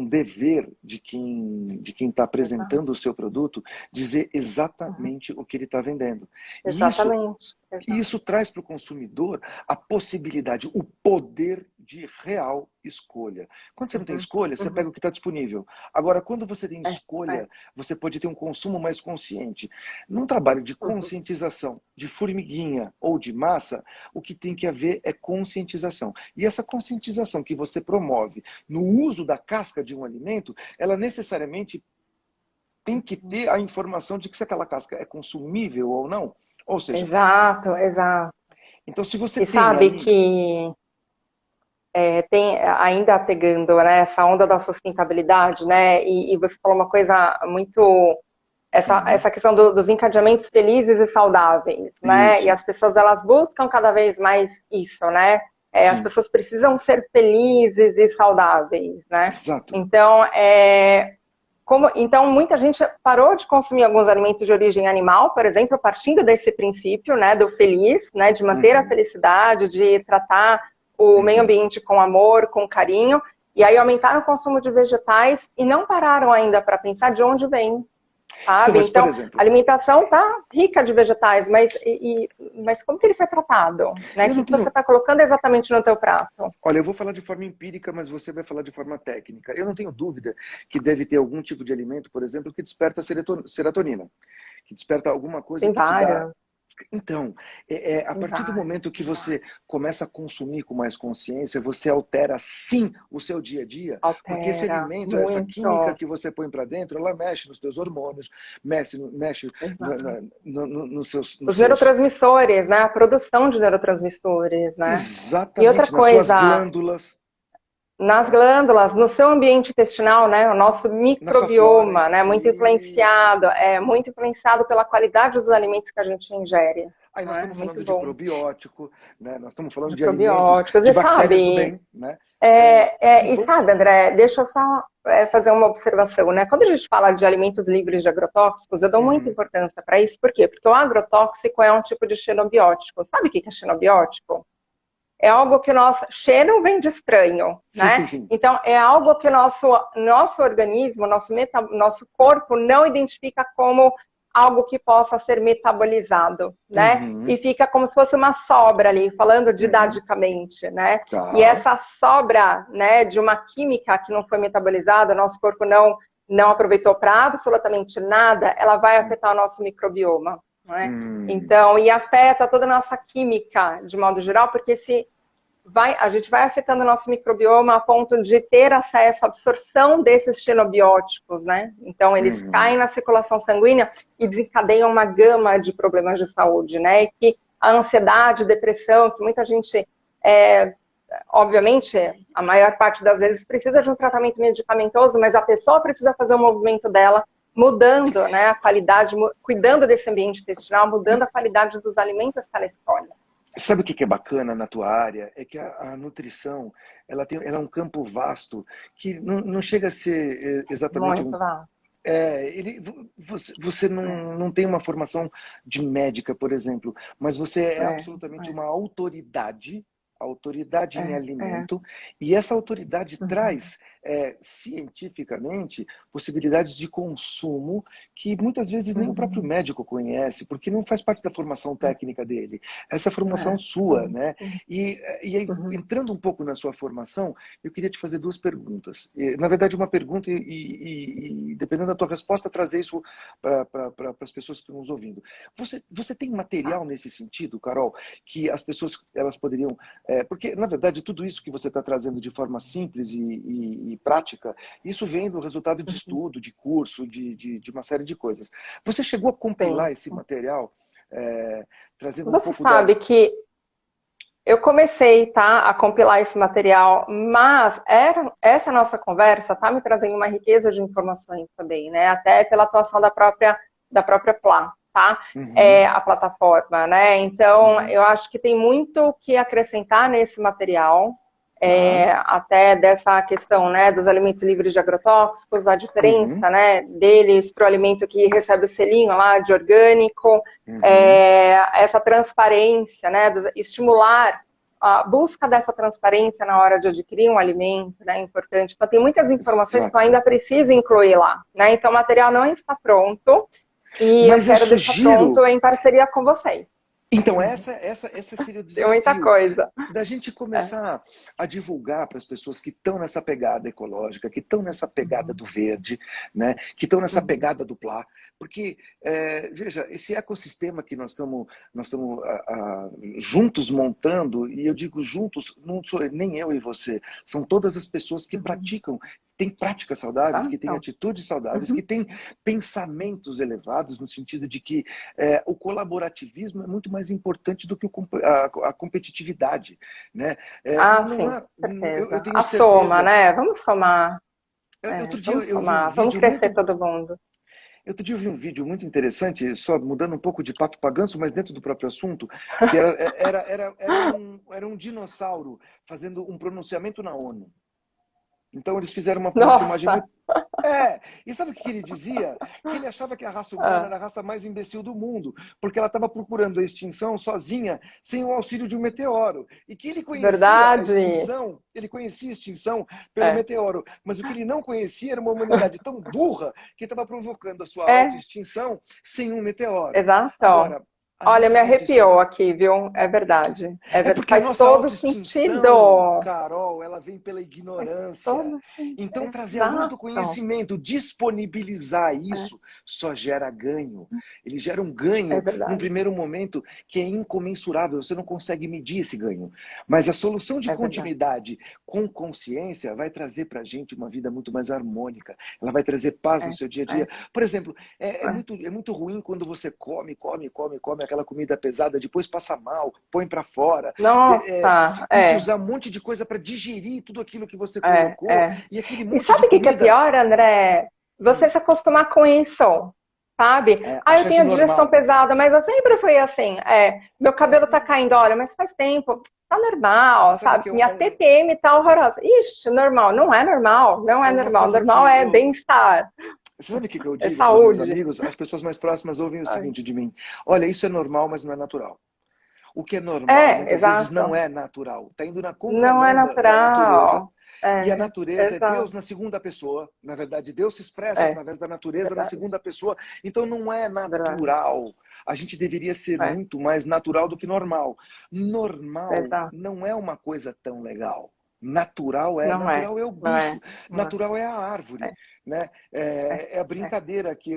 dever de quem está apresentando o seu produto, dizer exatamente o que ele está vendendo. Exatamente. E isso traz para o consumidor a possibilidade, o poder de real escolha. Quando você não tem escolha, você pega o que está disponível. Agora, quando você tem escolha, você pode ter um consumo mais consciente. Num trabalho de conscientização, de formiguinha ou de massa, o que tem que haver é conscientização. E essa conscientização que você promove no uso da casca de um alimento, ela necessariamente tem que ter a informação de que se aquela casca é consumível ou não. Ou seja, exato. Então, se você sabe que tem ainda pegando, né, essa onda da sustentabilidade, né? E você falou uma coisa muito essa questão dos encadeamentos felizes e saudáveis, né? Isso. E as pessoas elas buscam cada vez mais isso, né? As pessoas precisam ser felizes e saudáveis, né? Exato. Então, muita gente parou de consumir alguns alimentos de origem animal, por exemplo, partindo desse princípio, né, do feliz, né, de manter a felicidade, de tratar o meio ambiente com amor, com carinho, e aí aumentaram o consumo de vegetais e não pararam ainda para pensar de onde vem. sabe? Mas, por Então, exemplo, a alimentação tá rica de vegetais, mas como que ele foi tratado? Né? eu O não que você tenho. está colocando exatamente no teu prato? Olha, eu vou falar de forma empírica, mas você vai falar de forma técnica. Eu não tenho dúvida que deve ter algum tipo de alimento, por exemplo, que desperta serotonina, que desperta alguma coisa Tem que te dá. vários, Então, a tem partir do vários. momento que você começa a consumir com mais consciência, você altera sim o seu dia a dia, porque esse Altera alimento, essa química muito. que você põe para dentro, ela mexe nos teus hormônios, mexe Exato. nos Os seus. neurotransmissores, né? A produção de neurotransmissores, né? E outra Exatamente, nas suas coisa, glândulas, nas né? glândulas, no seu ambiente intestinal, né? O nosso Na sua flora. microbioma, né? Isso. Muito influenciado pela qualidade dos alimentos que a gente ingere, Aí nós né? estamos Muito falando de bom. probiótico, né? Nós estamos falando De de alimentos, probióticos. de E bactérias do sabe, bem, né? Que e vão. sabe, André, deixa eu só fazer uma observação, né? Quando a gente fala de alimentos livres de agrotóxicos, eu dou muita Uhum. importância para isso. Por quê? Porque o agrotóxico é um tipo de xenobiótico. Sabe o que é xenobiótico? É algo que o nosso cheiro vem de estranho, Sim, sim, né? sim. Então, é algo que o nosso organismo, nosso corpo não identifica como algo que possa ser metabolizado, né? E Uhum. fica como se fosse uma sobra ali, falando Uhum. didaticamente, né? E Tá. essa sobra, né, de uma química que não foi metabolizada, nosso corpo não aproveitou para absolutamente nada, ela vai afetar o nosso microbioma, né? Hum. Então, e afeta toda a nossa química, de modo geral, porque a gente vai afetando o nosso microbioma a ponto de ter acesso à absorção desses xenobióticos, né? Então, eles Uhum. caem na circulação sanguínea e desencadeiam uma gama de problemas de saúde, né? E que a ansiedade, depressão, que muita gente, obviamente, a maior parte das vezes precisa de um tratamento medicamentoso, mas a pessoa precisa fazer o movimento dela mudando, né, a qualidade, cuidando desse ambiente intestinal, mudando a qualidade dos alimentos que ela escolhe. Sabe o que é bacana na tua área? É que a nutrição, ela é um campo vasto que não chega a ser exatamente um. Muito, Val. Você não tem uma formação de médica, por exemplo, mas você é É, absolutamente uma autoridade em é. alimento, e essa autoridade Uhum. traz cientificamente possibilidades de consumo que muitas vezes nem o próprio Uhum. médico conhece, porque não faz parte da formação técnica dele. Essa é a formação É, sua, sim, né? sim. E aí, Uhum. entrando um pouco na sua formação, eu queria te fazer duas perguntas. Na verdade, uma pergunta e dependendo da tua resposta, trazer isso para as pessoas que estão nos ouvindo. Você tem Tá. material nesse sentido, Carol, que as pessoas elas poderiam porque, na verdade, tudo isso que você está trazendo de forma simples e prática, isso vem do resultado de Uhum. estudo, de curso, de uma série de coisas. Você chegou a Sim. compilar esse material, trazendo um Você pouco da. sabe que eu comecei, tá, a compilar esse material, mas essa nossa conversa tá me trazendo uma riqueza de informações também, né? Até pela atuação da própria Plá, tá? Uhum, A plataforma, né? Então, uhum, eu acho que tem muito o que acrescentar nesse material, tá. até dessa questão, né, dos alimentos livres de agrotóxicos, a Uhum, diferença, né, deles para o alimento que recebe o selinho lá de orgânico, uhum, essa transparência, né, estimular a busca dessa transparência na hora de adquirir um alimento, né, é importante. Então, tem muitas informações que eu exato. ainda preciso incluir lá, né, então o material não está pronto e eu Mas eu quero deixar pronto sugiro. em parceria com vocês. Então, esse seria o Tem muita desafio coisa. da gente É. começar a divulgar para as pessoas que estão nessa pegada ecológica, que estão nessa pegada Uhum, do verde, né? Que estão nessa uhum, pegada do plá. Porque, veja, esse ecossistema que nós estamos juntos montando, e eu digo juntos, não sou nem eu e você, são todas as pessoas que uhum. praticam, têm práticas saudáveis, Tá? que têm Então, atitudes saudáveis, uhum. que têm pensamentos elevados, no sentido de que o colaborativismo é muito mais importante do que a competitividade, né? Ah, Não sim, é, eu certeza. tenho A soma, certeza. né? Vamos somar. Outro dia Vamos eu vi um somar. Vamos vídeo crescer muito. todo mundo. Outro dia eu vi um vídeo muito interessante, só mudando um pouco de pato para ganso, mas dentro do próprio assunto, que era um dinossauro fazendo um pronunciamento na ONU. Então eles fizeram uma Nossa. filmagem muito... E sabe o que ele dizia? Que ele achava que a raça humana era a raça mais imbecil do mundo, porque ela estava procurando a extinção sozinha, sem o auxílio de um meteoro. E que ele conhecia Verdade. ele conhecia a extinção pelo meteoro, mas o que ele não conhecia era uma humanidade tão burra que estava provocando a sua autoextinção sem um meteoro. Exato. Agora, olha, me arrepiou aqui, viu? É verdade. Porque a Faz nossa todo autoextinção, sentido. Carol, ela vem pela ignorância. Então, trazer Exato. a luz do conhecimento, disponibilizar isso, só gera ganho. Ele gera um ganho num primeiro momento que é incomensurável. Você não consegue medir esse ganho. Mas a solução de continuidade com consciência vai trazer para a gente uma vida muito mais harmônica. Ela vai trazer paz no seu dia a dia. Por exemplo, é muito ruim quando você come aquela comida pesada, depois passa mal, põe para fora. Nossa, tem que usar um monte de coisa para digerir tudo aquilo que você colocou. E aquele monte sabe o de que é pior, André? Você se acostumar com isso, sabe? Eu tenho a digestão pesada, mas eu sempre fui assim. Meu cabelo tá caindo, olha, mas faz tempo. Tá normal, sabe? Minha TPM tá horrorosa. Ixi, normal. Não é normal. Não é normal. Normal é bem-estar. Você sabe o que eu digo para os meus amigos? As pessoas mais próximas ouvem o seguinte de mim. Olha, isso é normal, mas não é natural. O que é normal, muitas vezes, não é natural. Está indo na contramão da natureza. E a natureza é Deus na segunda pessoa. Na verdade, Deus se expressa através da natureza na segunda pessoa. Então, não é natural. A gente deveria ser muito mais natural do que normal. Normal não é uma coisa tão legal. Natural é o bicho, natural é a árvore, né? É a brincadeira que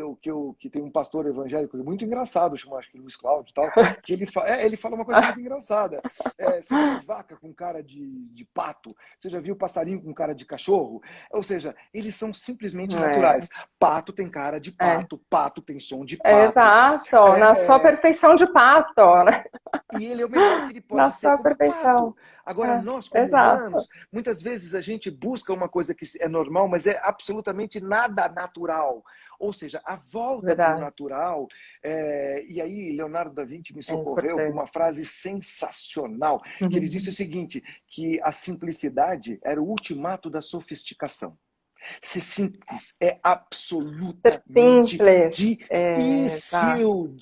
tem um pastor evangélico muito engraçado, chama acho que Luiz Cláudio e tal, que ele fala uma coisa muito engraçada. Você viu vaca com cara de pato? Você já viu passarinho com cara de cachorro? Ou seja, eles são simplesmente naturais. Pato tem cara de pato, pato tem som de pato. Exato, na sua perfeição de pato, né? E ele é o melhor que ele pode ser como pato. Agora, nós, como humanos, muitas vezes a gente busca uma coisa que é normal, mas é absolutamente nada natural. Ou seja, a volta do natural. E aí, Leonardo da Vinci me socorreu com uma frase sensacional, que ele disse o seguinte, que a simplicidade era o ultimato da sofisticação. Ser simples é absolutamente difícil.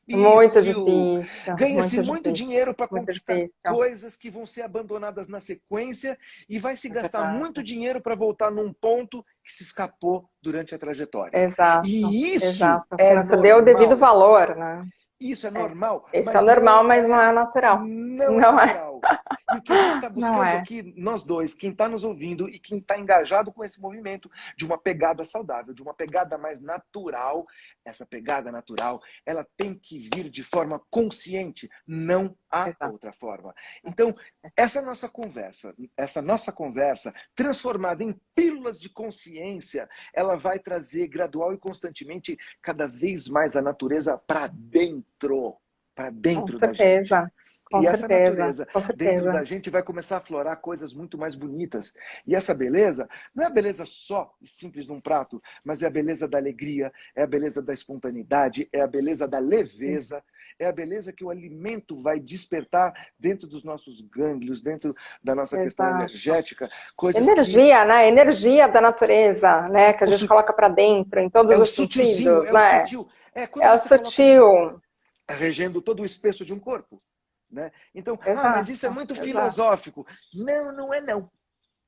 Muito difícil. Ganha-se muito dinheiro para conquistar coisas que vão ser abandonadas na sequência e vai se gastar muito dinheiro para voltar num ponto que se escapou durante a trajetória. Exato. E isso não se deu o devido valor, né? Isso é normal. Isso é normal, mas não é natural. Não é natural. E o que a gente está buscando aqui, nós dois, quem está nos ouvindo e quem está engajado com esse movimento de uma pegada saudável, de uma pegada mais natural, essa pegada natural, ela tem que vir de forma consciente, não há outra forma. Então, essa nossa conversa, transformada em pílulas de consciência, ela vai trazer gradual e constantemente cada vez mais a natureza para dentro da gente. E essa natureza dentro da gente vai começar a florar coisas muito mais bonitas. E essa beleza não é a beleza só e simples num prato, mas é a beleza da alegria, é a beleza da espontaneidade, é a beleza da leveza, é a beleza que o alimento vai despertar dentro dos nossos gânglios, dentro da nossa questão energética. Energia, né? Energia da natureza, né? Que a gente coloca para dentro, em todos os sentidos, né? É o sutil. Regendo todo o espesso de um corpo. Né? Então, mas isso é muito filosófico. Não é não.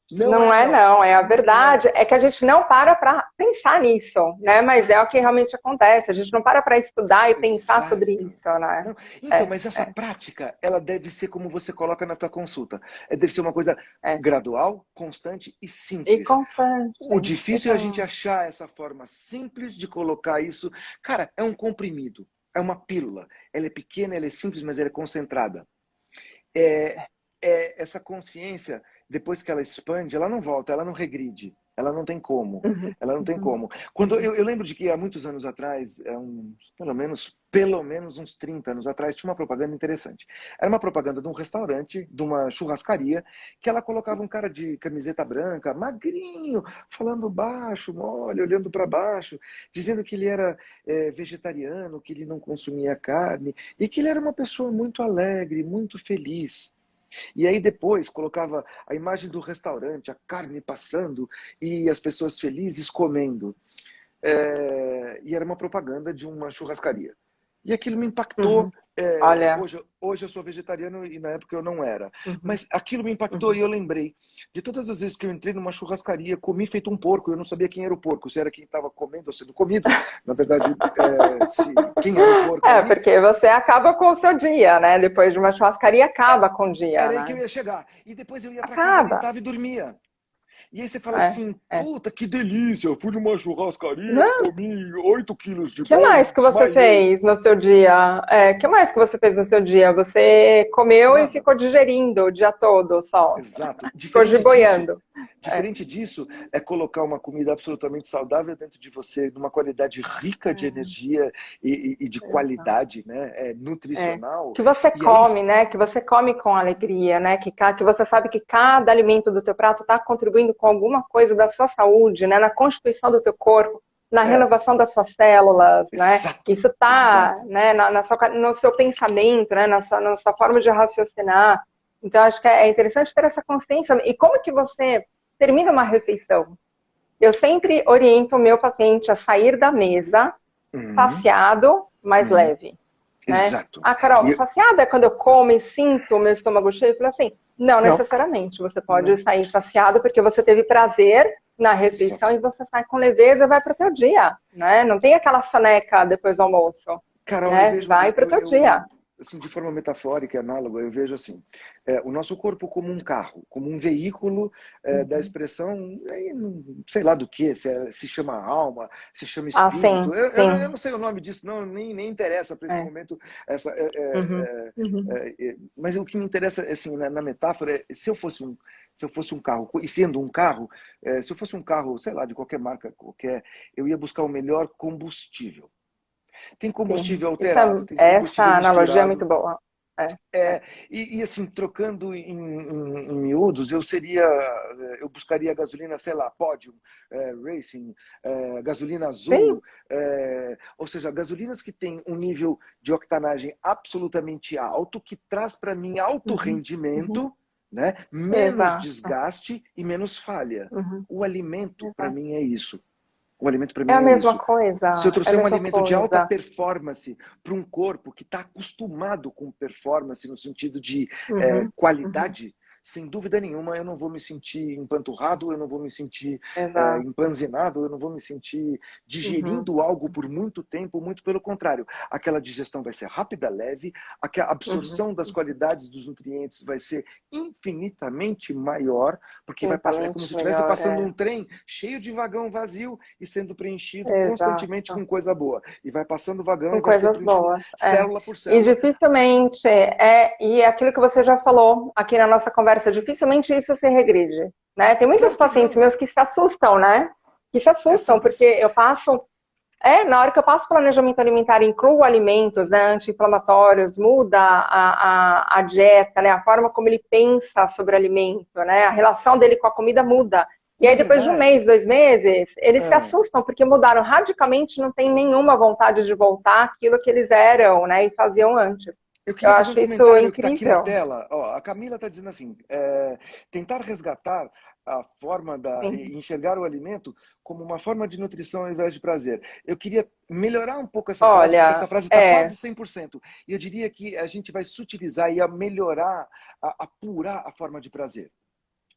Não é a verdade. É que a gente não para pensar nisso, né? Mas é o que realmente acontece. A gente não para estudar e pensar sobre isso, né? Não. Então, mas essa prática, ela deve ser como você coloca na tua consulta. Deve ser uma coisa gradual, constante e simples. E constante. O difícil é a gente achar essa forma simples de colocar isso. Cara, é um comprimido. É uma pílula. Ela é pequena, ela é simples, mas ela é concentrada. Essa consciência, depois que ela expande, ela não volta, ela não regride. Ela não tem como. Ela não tem como. Quando eu lembro de que há muitos anos atrás, pelo menos uns 30 anos atrás, tinha uma propaganda interessante. Era uma propaganda de um restaurante, de uma churrascaria, que ela colocava um cara de camiseta branca, magrinho, falando baixo, mole, olhando para baixo, dizendo que ele era vegetariano, que ele não consumia carne, e que ele era uma pessoa muito alegre, muito feliz. E aí depois colocava a imagem do restaurante, a carne passando e as pessoas felizes comendo. E era uma propaganda de uma churrascaria. E aquilo me impactou. Olha. Hoje eu sou vegetariano e na época eu não era. Uhum. Mas aquilo me impactou e eu lembrei de todas as vezes que eu entrei numa churrascaria, comi feito um porco, eu não sabia quem era o porco, se era quem estava comendo ou sendo comido. Na verdade, quem era o porco ali, Porque você acaba com o seu dia, né? Depois de uma churrascaria, acaba com o dia, era né? aí que eu ia chegar. E depois eu ia para casa, Acaba. deitava e dormia. E aí você fala assim, puta, que delícia, eu fui numa churrascaria, Não. comi 8 quilos de O que boi, mais que você desmaiei. fez no seu dia? O que mais que você fez no seu dia? Você comeu e Nada. ficou digerindo o dia todo só. Exato. Ficou giboiando. Diferente disso é colocar uma comida absolutamente saudável dentro de você, numa qualidade rica de energia e de qualidade, né? Nutricional. Que você E come, aí, né? Que você come com alegria, né? Que você sabe que cada alimento do teu prato está contribuindo com alguma coisa da sua saúde, né? Na constituição do teu corpo, na renovação das suas células, né? exato, Isso está, né? No seu pensamento, né? Na sua forma de raciocinar. Então, acho que é interessante ter essa consciência. E como que você termina uma refeição? Eu sempre oriento o meu paciente a sair da mesa saciado, mas leve. Né? Exato. Carol, saciada é quando eu como e sinto o meu estômago cheio? Eu falo assim, não necessariamente. Você pode sair saciado porque você teve prazer na refeição e você sai com leveza e vai para o teu dia. Né? Não tem aquela soneca depois do almoço. Carol, né? eu vejo, vai para o teu dia. Assim, de forma metafórica e análoga, eu vejo assim, o nosso corpo como um carro, como um veículo da expressão, sei lá do que, se chama alma, se chama espírito, eu não sei o nome disso, não, nem interessa para esse momento, mas o que me interessa, assim, na metáfora, se eu fosse um carro, e sendo um carro, se eu fosse um carro, sei lá, de qualquer marca, eu ia buscar o melhor combustível. Tem combustível alterado, tem combustível essa analogia misturado. é muito boa. E assim, trocando em miúdos, eu buscaria gasolina, sei lá, Podium, Racing, gasolina azul, ou seja, gasolinas que têm um nível de octanagem absolutamente alto, que traz para mim alto rendimento, né? Menos desgaste e menos falha. O alimento, para mim, é isso. O alimento para mim é a mesma isso. coisa. Se eu trouxer um alimento de alta performance para um corpo que está acostumado com performance no sentido de qualidade, sem dúvida nenhuma eu não vou me sentir empanturrado, eu não vou me sentir empanzinado, eu não vou me sentir digerindo algo por muito tempo, muito pelo contrário. Aquela digestão vai ser rápida, leve, a absorção das qualidades dos nutrientes vai ser infinitamente maior, porque vai passar, é como se estivesse passando um trem cheio de vagão vazio e sendo preenchido constantemente com coisa boa. E vai passando o vagão e vai ser preenchido célula por célula. E dificilmente, e aquilo que você já falou aqui na nossa conversa, dificilmente isso se regride, né? Tem muitos pacientes meus que se assustam, né? Que se assustam, porque eu passo... na hora que eu passo planejamento alimentar, incluo alimentos, né, anti-inflamatórios, muda a dieta, né? A forma como ele pensa sobre o alimento, né? A relação dele com a comida muda. E aí, depois de um mês, 2 meses, eles se assustam, porque mudaram radicalmente, não tem nenhuma vontade de voltar àquilo que eles eram, né? E faziam antes. Eu acho isso incrível. Que tá aqui na tela. A Camila está dizendo assim, tentar resgatar a forma enxergar o alimento como uma forma de nutrição ao invés de prazer. Eu queria melhorar um pouco essa frase, porque essa frase está quase 100%. E eu diria que a gente vai sutilizar e melhorar, apurar a forma de prazer.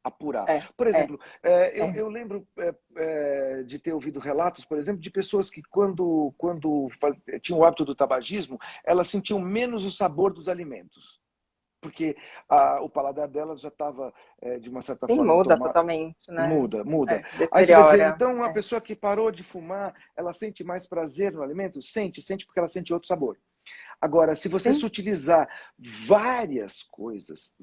Apurar. Por exemplo, eu lembro de ter ouvido relatos, por exemplo, de pessoas que quando tinham o hábito do tabagismo, elas sentiam menos o sabor dos alimentos. Porque o paladar delas já estava, de uma certa forma... muda totalmente, né? Muda. Aí você vai dizer, então, a pessoa que parou de fumar, ela sente mais prazer no alimento? Sente porque ela sente outro sabor. Agora, se você sutilizar várias coisas,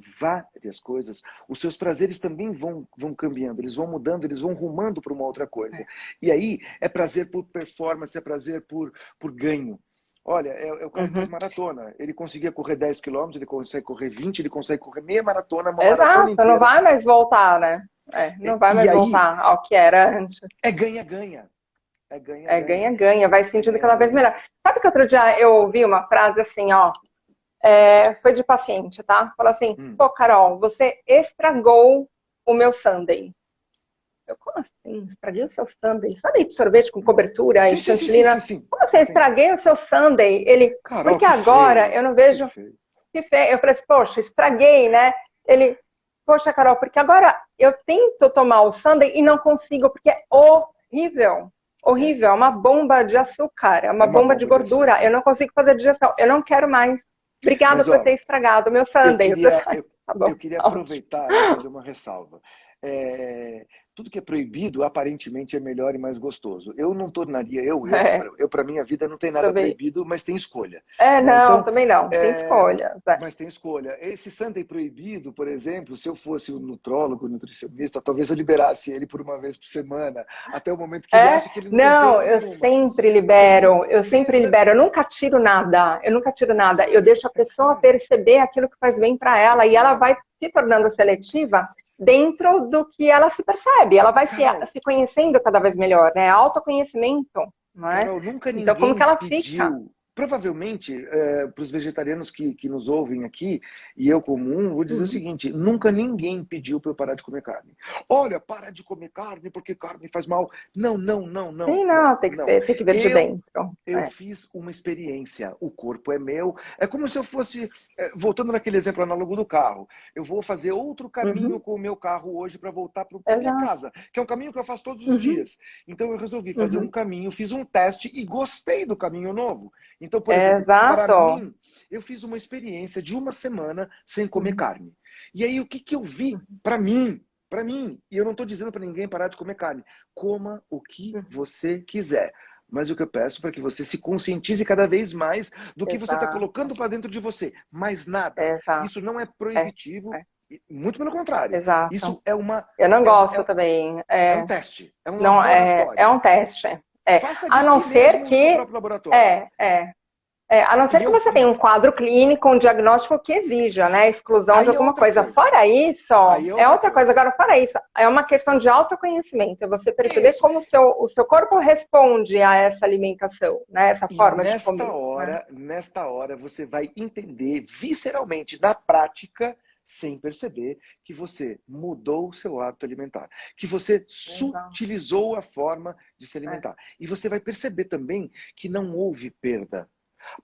os seus prazeres também vão cambiando, eles vão mudando, eles vão rumando para uma outra coisa. E aí, é prazer por performance, é prazer por ganho. Olha, o cara que faz maratona. Ele conseguia correr 10 km, ele consegue correr 20, ele consegue correr meia maratona, maratona inteira. Não vai mais voltar, né? Não vai mais voltar ao que era antes. É ganha-ganha. Ganha-ganha, vai sentindo cada vez melhor. Sabe que outro dia eu ouvi uma frase assim, foi de paciente, tá? Falou assim, pô, Carol, você estragou o meu sundae. Eu, como assim? Estraguei o seu sundae? Sundae de sorvete com cobertura e Sim, sim, sim, sim, sim, chantilly? sim. Como assim? Sim. Estraguei o seu sundae? Ele, Carol, porque que agora eu feio. não Que vejo... feio. Que feio. Eu falei assim, poxa, estraguei, né? Ele, poxa, Carol, porque agora eu tento tomar o sundae e não consigo, porque é horrível. Horrível, é uma bomba de açúcar, é É uma uma bomba de bomba de gordura. Eu açúcar. não consigo fazer digestão, eu não quero mais. Obrigada Mas, por ó, ter estragado o meu Eu sundae. Eu falei assim, queria, "Ai, eu, tá eu bom, queria tá ótimo." aproveitar e fazer uma ressalva. É, tudo que é proibido, aparentemente, é melhor e mais gostoso. Eu não tornaria, É, para mim, a vida não tem nada também. proibido, mas tem escolha. É, Né? não, Então, também não. Tem é, escolhas. É. mas tem escolha. Esse sundae proibido, por exemplo, se eu fosse um nutrólogo, um nutricionista, talvez eu liberasse ele por uma vez por semana, até o momento que ele É? acha que ele não tem Não, perda eu nenhuma. sempre Não tem nenhuma libero, eu sempre perda. libero, eu nunca tiro nada, eu nunca tiro nada, eu Claro, deixo a é que pessoa sim. perceber aquilo que faz bem para ela e ela Claro. vai se tornando seletiva dentro do que ela se percebe, ela vai Carol, se conhecendo cada vez melhor, né? Autoconhecimento, não é? Carol, nunca Então, como que ninguém ela fica? pediu. Provavelmente, para os vegetarianos que nos ouvem aqui, e eu como um, vou dizer o Uhum. seguinte: nunca ninguém pediu para eu parar de comer carne. Olha, para de comer carne porque carne faz mal. Não, não, não, não, Sim, não, não, tem que não. ser, tem que ver de Eu dentro. eu É. fiz uma experiência. O corpo é meu. É como se eu fosse, voltando naquele exemplo análogo do carro. Eu vou fazer outro caminho Uhum. com o meu carro hoje para voltar para minha Exato. casa, que é um caminho que eu faço todos os Uhum. dias. Então eu resolvi fazer um Uhum. caminho, fiz um teste e gostei do caminho novo. Então, por exemplo, para Exato. mim, eu fiz uma experiência de uma semana sem comer Uhum. carne. E aí o que que eu vi para mim, e eu não estou dizendo para ninguém parar de comer carne, coma o que Uhum. você quiser. Mas o que eu peço para que você se conscientize cada vez mais do que você está Exato. colocando para dentro de você. Mais nada. Exato. Isso não é É, proibitivo, é. muito pelo contrário. Exato. Isso é uma Eu não é, gosto é, também. é um teste, é um Não, é laboratório. um teste. É. Faça de A não si ser mesmo o seu que próprio laboratório. é, é, a não ser E que eu você tenha um fiz. quadro clínico, um diagnóstico que exija, né, exclusão de Aí é alguma outra coisa. coisa. Fora isso, Aí é é outra outra coisa. coisa. Agora, fora isso, é uma questão de autoconhecimento. É você perceber Isso. como o seu corpo responde a essa alimentação, né, essa E forma de comer, né? nesta hora, você vai entender visceralmente, na prática, sem perceber, que você mudou o seu hábito alimentar, que você Exato. sutilizou a forma de se É. alimentar. E você vai perceber também que não houve perda.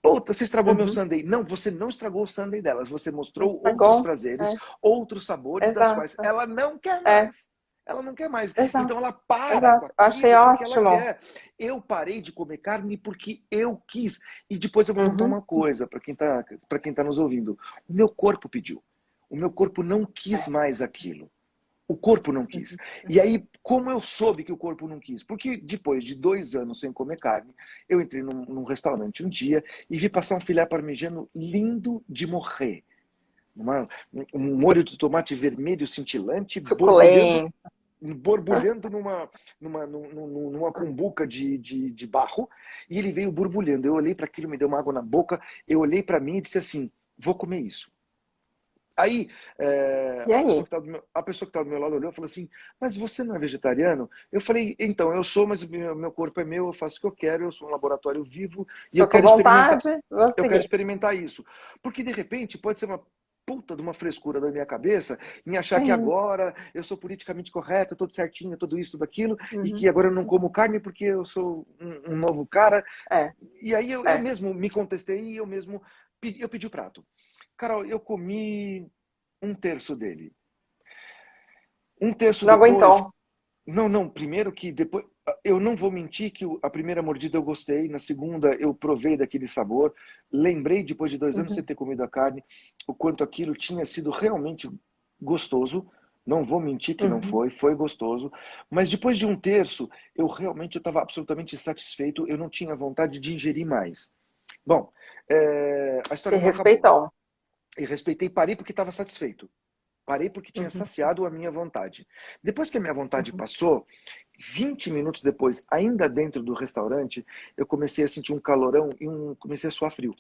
Puta, você estragou meu Uhum. sundae. Não, você não estragou o sundae delas. Você mostrou outros Estragou. prazeres, É. outros sabores das quais Exato. ela não quer É. mais. Ela não quer mais. Exato. Então ela para com Exato. Achei aquilo porque ela ótimo. quer. Eu parei de comer carne porque eu quis. E depois eu vou contar Uhum. uma coisa para quem tá nos ouvindo. O meu corpo pediu. O meu corpo não quis É. mais aquilo. O corpo não quis. Uhum. E aí, como eu soube que o corpo não quis? Porque depois de 2 anos sem comer carne, eu entrei num restaurante um dia e vi passar um filé parmegiano lindo de morrer. Uma, um molho de tomate vermelho cintilante, borbulhando, Suculento. borbulhando numa cumbuca de barro, e ele veio borbulhando. Eu olhei para aquilo, me deu uma água na boca, eu olhei para mim e disse assim: vou comer isso. Aí, E aí? a pessoa que estava do meu lado olhou e falou assim: mas você não é vegetariano? Eu falei: então, eu sou, mas meu corpo é meu, eu faço o que eu quero, eu sou um laboratório vivo e Tô com vontade, vou eu quero seguir. experimentar isso. Porque, de repente, pode ser uma puta de uma frescura da minha cabeça em achar que Sim. agora eu sou politicamente correto, tudo certinho, tudo isso, tudo aquilo, e Uhum. que agora eu não como carne porque eu sou um novo cara. É, E aí eu é. mesmo me contestei e eu pedi o prato. Carol, eu comi um terço dele. Um terço Não depois. aguentou. Não, não. Primeiro que depois. Eu não vou mentir que a primeira mordida eu gostei, na segunda eu provei daquele sabor. Lembrei, depois de 2 anos sem Uhum. ter comido a carne, o quanto aquilo tinha sido realmente gostoso. Não vou mentir que não Uhum. foi gostoso. Mas depois de um terço, eu realmente estava absolutamente satisfeito, eu não tinha vontade de ingerir mais. Bom, a Se história não acabou. respeitou. E respeitei, parei porque estava satisfeito. Parei porque tinha Uhum. saciado a minha vontade. Depois que a minha vontade Uhum. passou, 20 minutos depois, ainda dentro do restaurante, eu comecei a sentir um calorão e comecei a suar frio.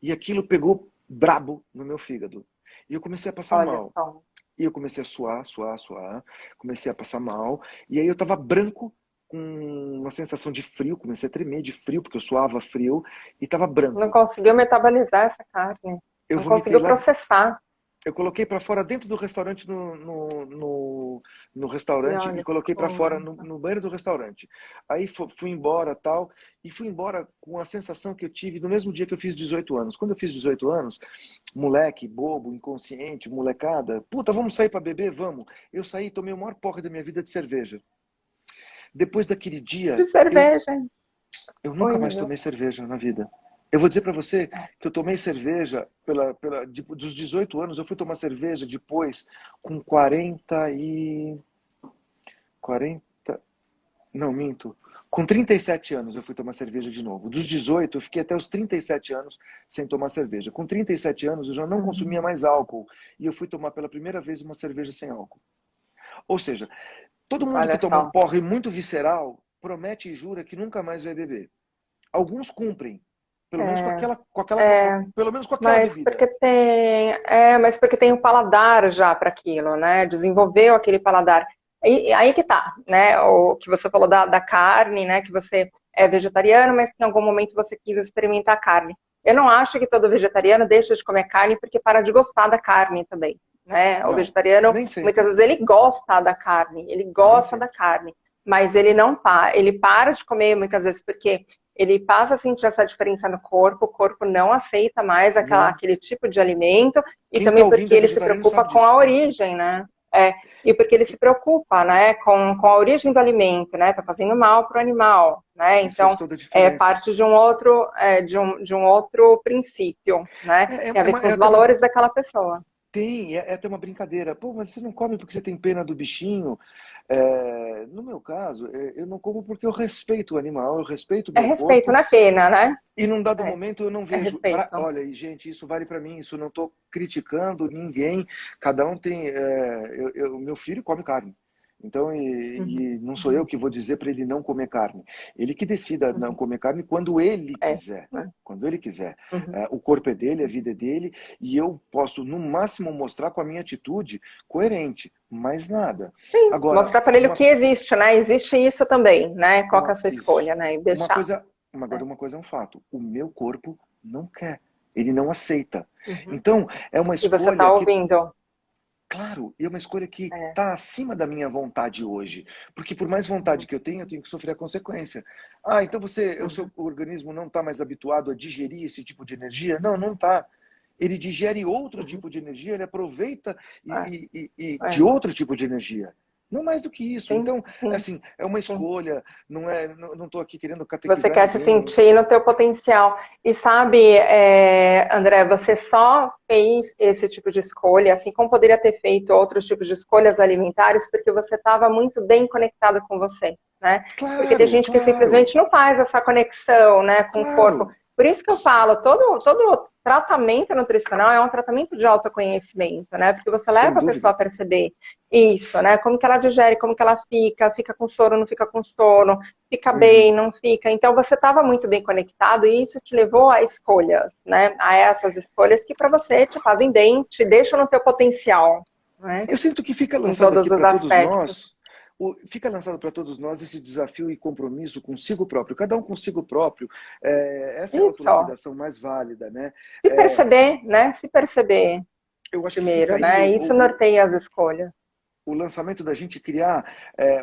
E aquilo pegou brabo no meu fígado. E eu comecei a passar Olha mal. só. E eu comecei a suar, suar, suar. Comecei a passar mal. E aí eu estava branco, com uma sensação de frio, comecei a tremer de frio, porque eu suava frio, e estava branco. Não conseguiu metabolizar essa carne. Eu Não vomitei conseguiu lá, processar. eu coloquei para fora dentro do restaurante, no E restaurante, e olha, coloquei para fora como... no banheiro do restaurante. Aí fui embora, tal, e fui embora com a sensação que eu tive no mesmo dia que eu fiz 18 anos. Quando eu fiz 18 anos, moleque, bobo, inconsciente, molecada, puta, vamos sair para beber? Vamos. Eu saí e tomei o maior porre da minha vida de cerveja. Depois daquele De dia, cerveja. eu nunca mais Horrível. tomei cerveja na vida. Eu vou dizer para você que eu tomei cerveja dos 18 anos, eu fui tomar cerveja depois com 40, não, minto. Com 37 anos eu fui tomar cerveja de novo. Dos 18 eu fiquei até os 37 anos sem tomar cerveja. Com 37 anos eu já não consumia mais álcool e eu fui tomar pela primeira vez uma cerveja sem álcool. Ou seja, todo mundo que Olha toma um só. porre muito visceral promete e jura que nunca mais vai beber. Alguns cumprem, pelo menos pelo menos com aquela Mas bebida. mas porque tem o paladar já para aquilo, né? Desenvolveu aquele paladar. E aí que tá, né? O que você falou da carne, né? Que você é vegetariano, mas que em algum momento você quis experimentar carne. Eu não acho que todo vegetariano deixa de comer carne porque para de gostar da carne também, né? O Não, vegetariano, nem muitas sempre, vezes ele gosta da carne, ele nem gosta da sempre. carne, mas ele para de comer muitas vezes porque ele passa a sentir essa diferença no corpo, o corpo não aceita mais Não. aquele tipo de alimento, e Quem está também ouvindo porque é ele se vegetariano preocupa sabe com a disso. origem, né? E porque ele se preocupa, né, com a origem do alimento, né? Tá fazendo mal para o animal, né? Isso faz Então, toda a é diferença. parte de um outro, de um outro princípio, né? Tem a ver com É os até uma, valores daquela pessoa. é até uma brincadeira. Pô, mas você não come porque você tem pena do bichinho? No meu caso, eu não como porque eu respeito o animal, eu respeito o É meu respeito, corpo. não é pena, né? E num dado É, momento eu não é vejo. respeito. Olha, e gente, isso vale para mim, isso não estou criticando ninguém. Cada um tem. Meu filho come carne. Então, Uhum, e não sou eu uhum, que vou dizer para ele não comer carne. Ele que decida não uhum. comer carne quando ele É, quiser. né? Quando ele quiser. Uhum. O corpo é dele, a vida é dele, e eu posso, no máximo, mostrar com a minha atitude coerente, mais nada. Sim, Agora, mostrar para ele o que existe, né? Existe isso também, né? Qual que é a sua isso. escolha, né? E Uma deixar. coisa, Né? agora uma coisa é um fato. O meu corpo não quer. Ele não aceita. Uhum. Então, é uma E você escolha está que, ouvindo? claro, é uma escolha que É. está acima da minha vontade hoje. Porque por mais vontade Uhum. que eu tenho que sofrer a consequência. Ah, então o seu Uhum. organismo não está mais habituado a digerir esse tipo de energia? Não, não está. Ele digere outro Uhum. tipo de energia, ele aproveita É. de É. outro tipo de energia. Não mais do que isso. Sim, Então, sim, assim, é uma sim. escolha, não estou aqui querendo Você catequizar quer se ninguém. sentir no teu potencial. E sabe, André, você só fez esse tipo de escolha, assim como poderia ter feito outros tipos de escolhas alimentares, porque você estava muito bem conectado com você, né? Porque tem Claro, gente que claro, simplesmente não faz essa conexão, né, com o corpo. claro, Por isso que eu falo, todo tratamento nutricional é um tratamento de autoconhecimento, né? Porque você sem leva a pessoa dúvida. a perceber isso, né? Como que ela digere, como que ela fica com sono, não fica com sono, fica Uhum. bem, não fica. Então você estava muito bem conectado e isso te levou a escolhas, né? A essas escolhas que para você te fazem bem, te deixam no teu potencial, né? Eu sinto que fica Em lançado aqui todos os para todos aspectos. nós, fica lançado para todos nós esse desafio e compromisso consigo próprio, cada um consigo próprio. Essa é a Isso. autolapidação mais válida, né? Se É, perceber, né? Se perceber eu acho que fica primeiro, aí né? Isso norteia as escolhas. o lançamento da gente criar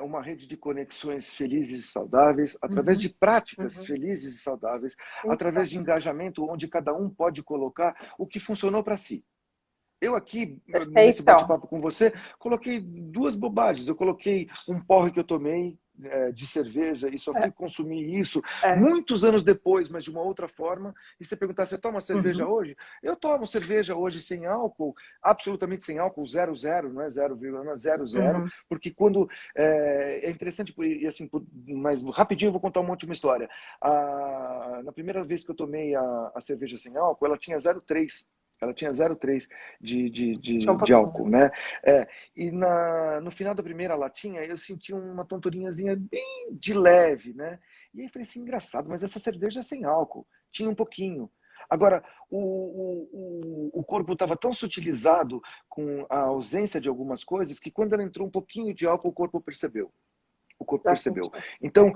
uma rede de conexões felizes e saudáveis, através Uhum, de práticas uhum. felizes e saudáveis, através Isso. de engajamento, onde cada um pode colocar o que funcionou para si. Eu aqui, nesse Perfeito. bate-papo com você, coloquei duas bobagens. Eu coloquei um porre que eu tomei de cerveja e só fui É, consumir isso é. muitos anos depois, mas de uma outra forma. E você perguntar, você toma cerveja Uhum, hoje? Eu tomo cerveja hoje sem álcool, absolutamente sem álcool, zero zero, não é 0,00, uhum. porque quando... É interessante, e assim, mas rapidinho eu vou contar uma última história. Na primeira vez que eu tomei a cerveja sem álcool, ela tinha 0,3. Ela tinha 0,3 Tinha um de pouquinho. álcool, né? E no final da primeira latinha, eu senti uma tonturinhazinha bem de leve, né? E aí falei assim, engraçado, mas essa cerveja é sem álcool. Tinha um pouquinho. Agora, o corpo estava tão sutilizado com a ausência de algumas coisas que quando ela entrou um pouquinho de álcool, o corpo percebeu. O corpo percebeu. Então,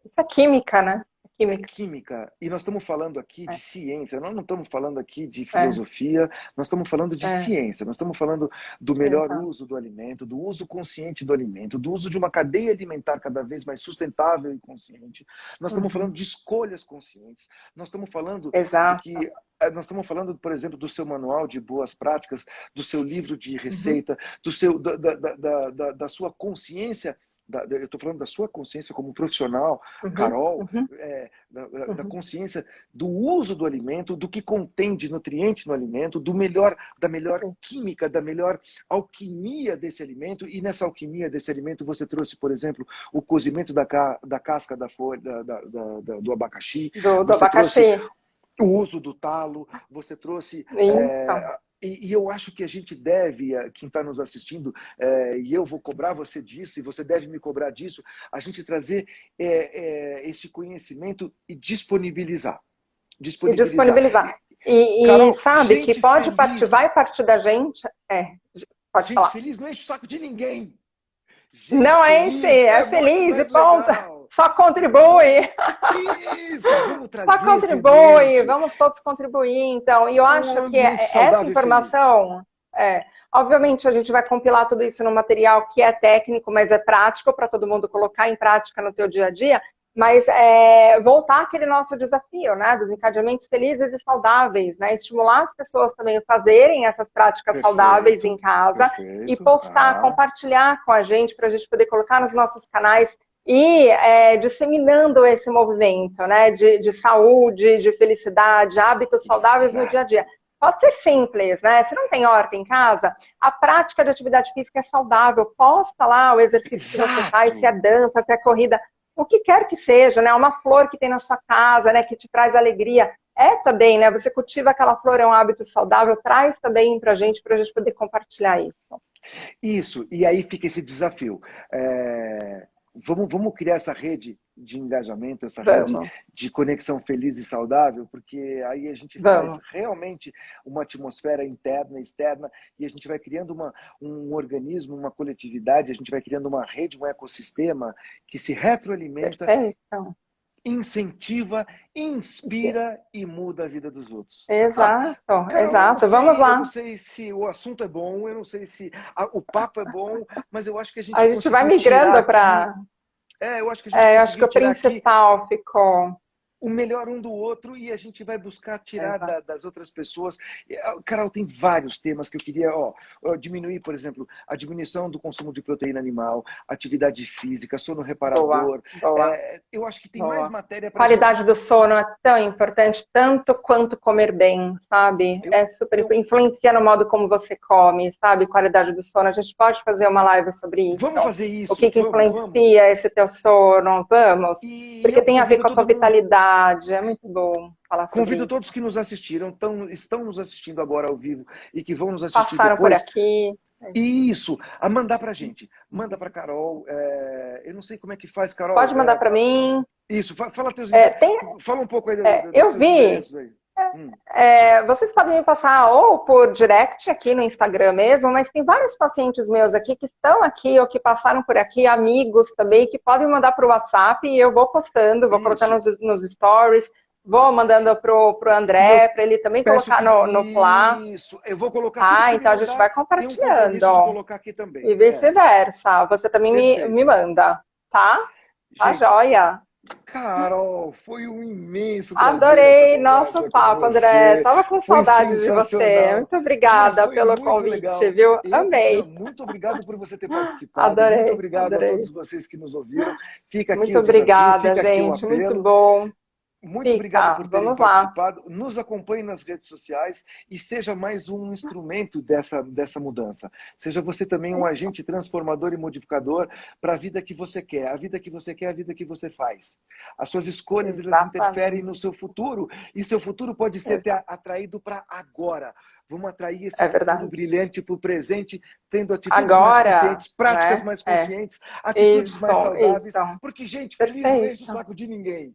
isso é química, né? é química. E nós estamos falando aqui de ciência, nós não estamos falando aqui de filosofia, nós estamos falando de ciência, nós estamos falando do melhor uso do alimento, do uso consciente do alimento, do uso de uma cadeia alimentar cada vez mais sustentável e consciente. Nós estamos falando de escolhas conscientes. Nós estamos falando nós estamos falando, por exemplo, do seu manual de boas práticas, do seu livro de receita, da sua consciência. Eu estou falando da sua consciência como profissional, Carol, da consciência do uso do alimento, do que contém de nutriente no alimento, da melhor química, da melhor alquimia desse alimento. E nessa alquimia desse alimento você trouxe, por exemplo, o cozimento da casca da folha, do abacaxi. Do abacaxi. O uso do talo, você trouxe... E eu acho que a gente deve, quem está nos assistindo, e eu vou cobrar você disso, e você deve me cobrar disso, a gente trazer esse conhecimento e disponibilizar. E Carol, sabe que pode partir, vai partir da gente. Pode gente falar. Feliz não enche o saco de ninguém. Gente não enche, é feliz e ponto. Só contribui. Isso, vamos trazer. Só contribui, vamos todos contribuir, então. E eu acho que essa informação, obviamente a gente vai compilar tudo isso no material que é técnico, mas é prático para todo mundo colocar em prática no teu dia a dia. Mas voltar àquele nosso desafio, né, dos encadeamentos felizes e saudáveis, né, estimular as pessoas também a fazerem essas práticas saudáveis em casa e postar, compartilhar com a gente, para a gente poder colocar nos nossos canais e disseminando esse movimento, né, de saúde, de felicidade, hábitos saudáveis no dia a dia. Pode ser simples, né? Se não tem horta em casa, a prática de atividade física é saudável. Posta lá o exercício que você faz, se é dança, se é corrida, o que quer que seja, né? Uma flor que tem na sua casa, né? Que te traz alegria. Também, né? Você cultiva aquela flor, é um hábito saudável, traz também pra gente poder compartilhar isso. Isso, e aí fica esse desafio. Vamos criar essa rede de engajamento, essa rede de conexão feliz e saudável, porque aí a gente faz realmente uma atmosfera interna e externa, e a gente vai criando um organismo, uma coletividade, a gente vai criando uma rede, um ecossistema que se retroalimenta, incentiva, inspira e muda a vida dos outros. Exato, Carol, exato. Vamos lá. Eu não sei se o assunto é bom, eu não sei se o papo é bom, mas eu acho que a gente vai migrando para... eu acho que a gente acho que o principal ficou... o melhor um do outro, e a gente vai buscar tirar das outras pessoas. Carol, tem vários temas que eu queria diminuir, por exemplo, a diminuição do consumo de proteína animal, atividade física, sono reparador. Boa. Eu acho que tem mais matéria para qualidade do sono é tão importante, tanto quanto comer bem, sabe? Influencia no modo como você come, sabe? Qualidade do sono. A gente pode fazer uma live sobre isso. Vamos fazer isso. O que influencia esse teu sono? Vamos. Porque tem a ver com a tua vitalidade. É muito bom falar sobre Convido isso. todos que nos assistiram, estão nos assistindo agora ao vivo e que vão nos assistir Passaram depois. por aqui. Isso, a mandar pra gente. Manda pra Carol. Eu não sei como é que faz, Carol. Pode mandar pra mim. Isso, fala teus fala um pouco aí. Eu vi. Vocês podem me passar ou por direct aqui no Instagram mesmo, mas tem vários pacientes meus aqui que estão aqui ou que passaram por aqui, amigos também, que podem mandar para o WhatsApp e eu vou postando, vou colocando nos stories, vou mandando pro André, para ele também colocar no Plá. Isso, eu vou colocar aqui. Então a gente vai compartilhando. Colocar aqui também. E vice-versa, você também me manda, tá? Tá joia. Carol, foi um imenso prazer. Adorei nosso papo, André. Tava com saudade de você. Muito obrigada pelo convite, viu? Amei. Muito obrigado por você ter participado. Adorei. Muito obrigado a todos vocês que nos ouviram. Fica aqui muito obrigada, desafio, gente. Muito bom. Muito obrigado por terem participado. Nos acompanhe nas redes sociais e seja mais um instrumento dessa mudança. Seja você também um agente transformador e modificador para a vida que você quer. A vida que você quer é a vida que você faz. As suas escolhas, elas interferem no seu futuro, e seu futuro pode ser atraído para agora. Vamos atrair esse futuro brilhante para o presente, tendo atitudes mais conscientes, práticas mais conscientes, atitudes mais saudáveis. Porque, gente, feliz não enche o saco de ninguém.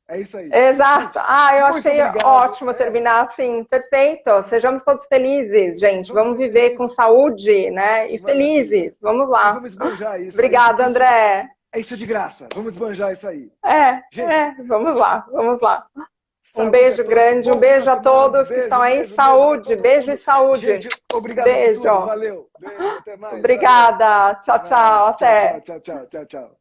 É isso aí. Exato. Eu achei ótimo terminar assim. Perfeito. Sejamos todos felizes, gente. Vamos viver com saúde, né? E felizes. Vamos lá. Vamos esbanjar isso. Obrigada, André. É isso de graça. Vamos esbanjar isso aí. Gente, vamos lá, vamos lá. Um Saúde beijo a todos. grande, um beijo a todos que estão aí. Saúde, beijo e saúde. Gente, obrigado beijo. por tudo. Valeu. Beijo, até mais. Obrigada. Tchau, tchau. Até. Tchau, tchau, tchau, tchau.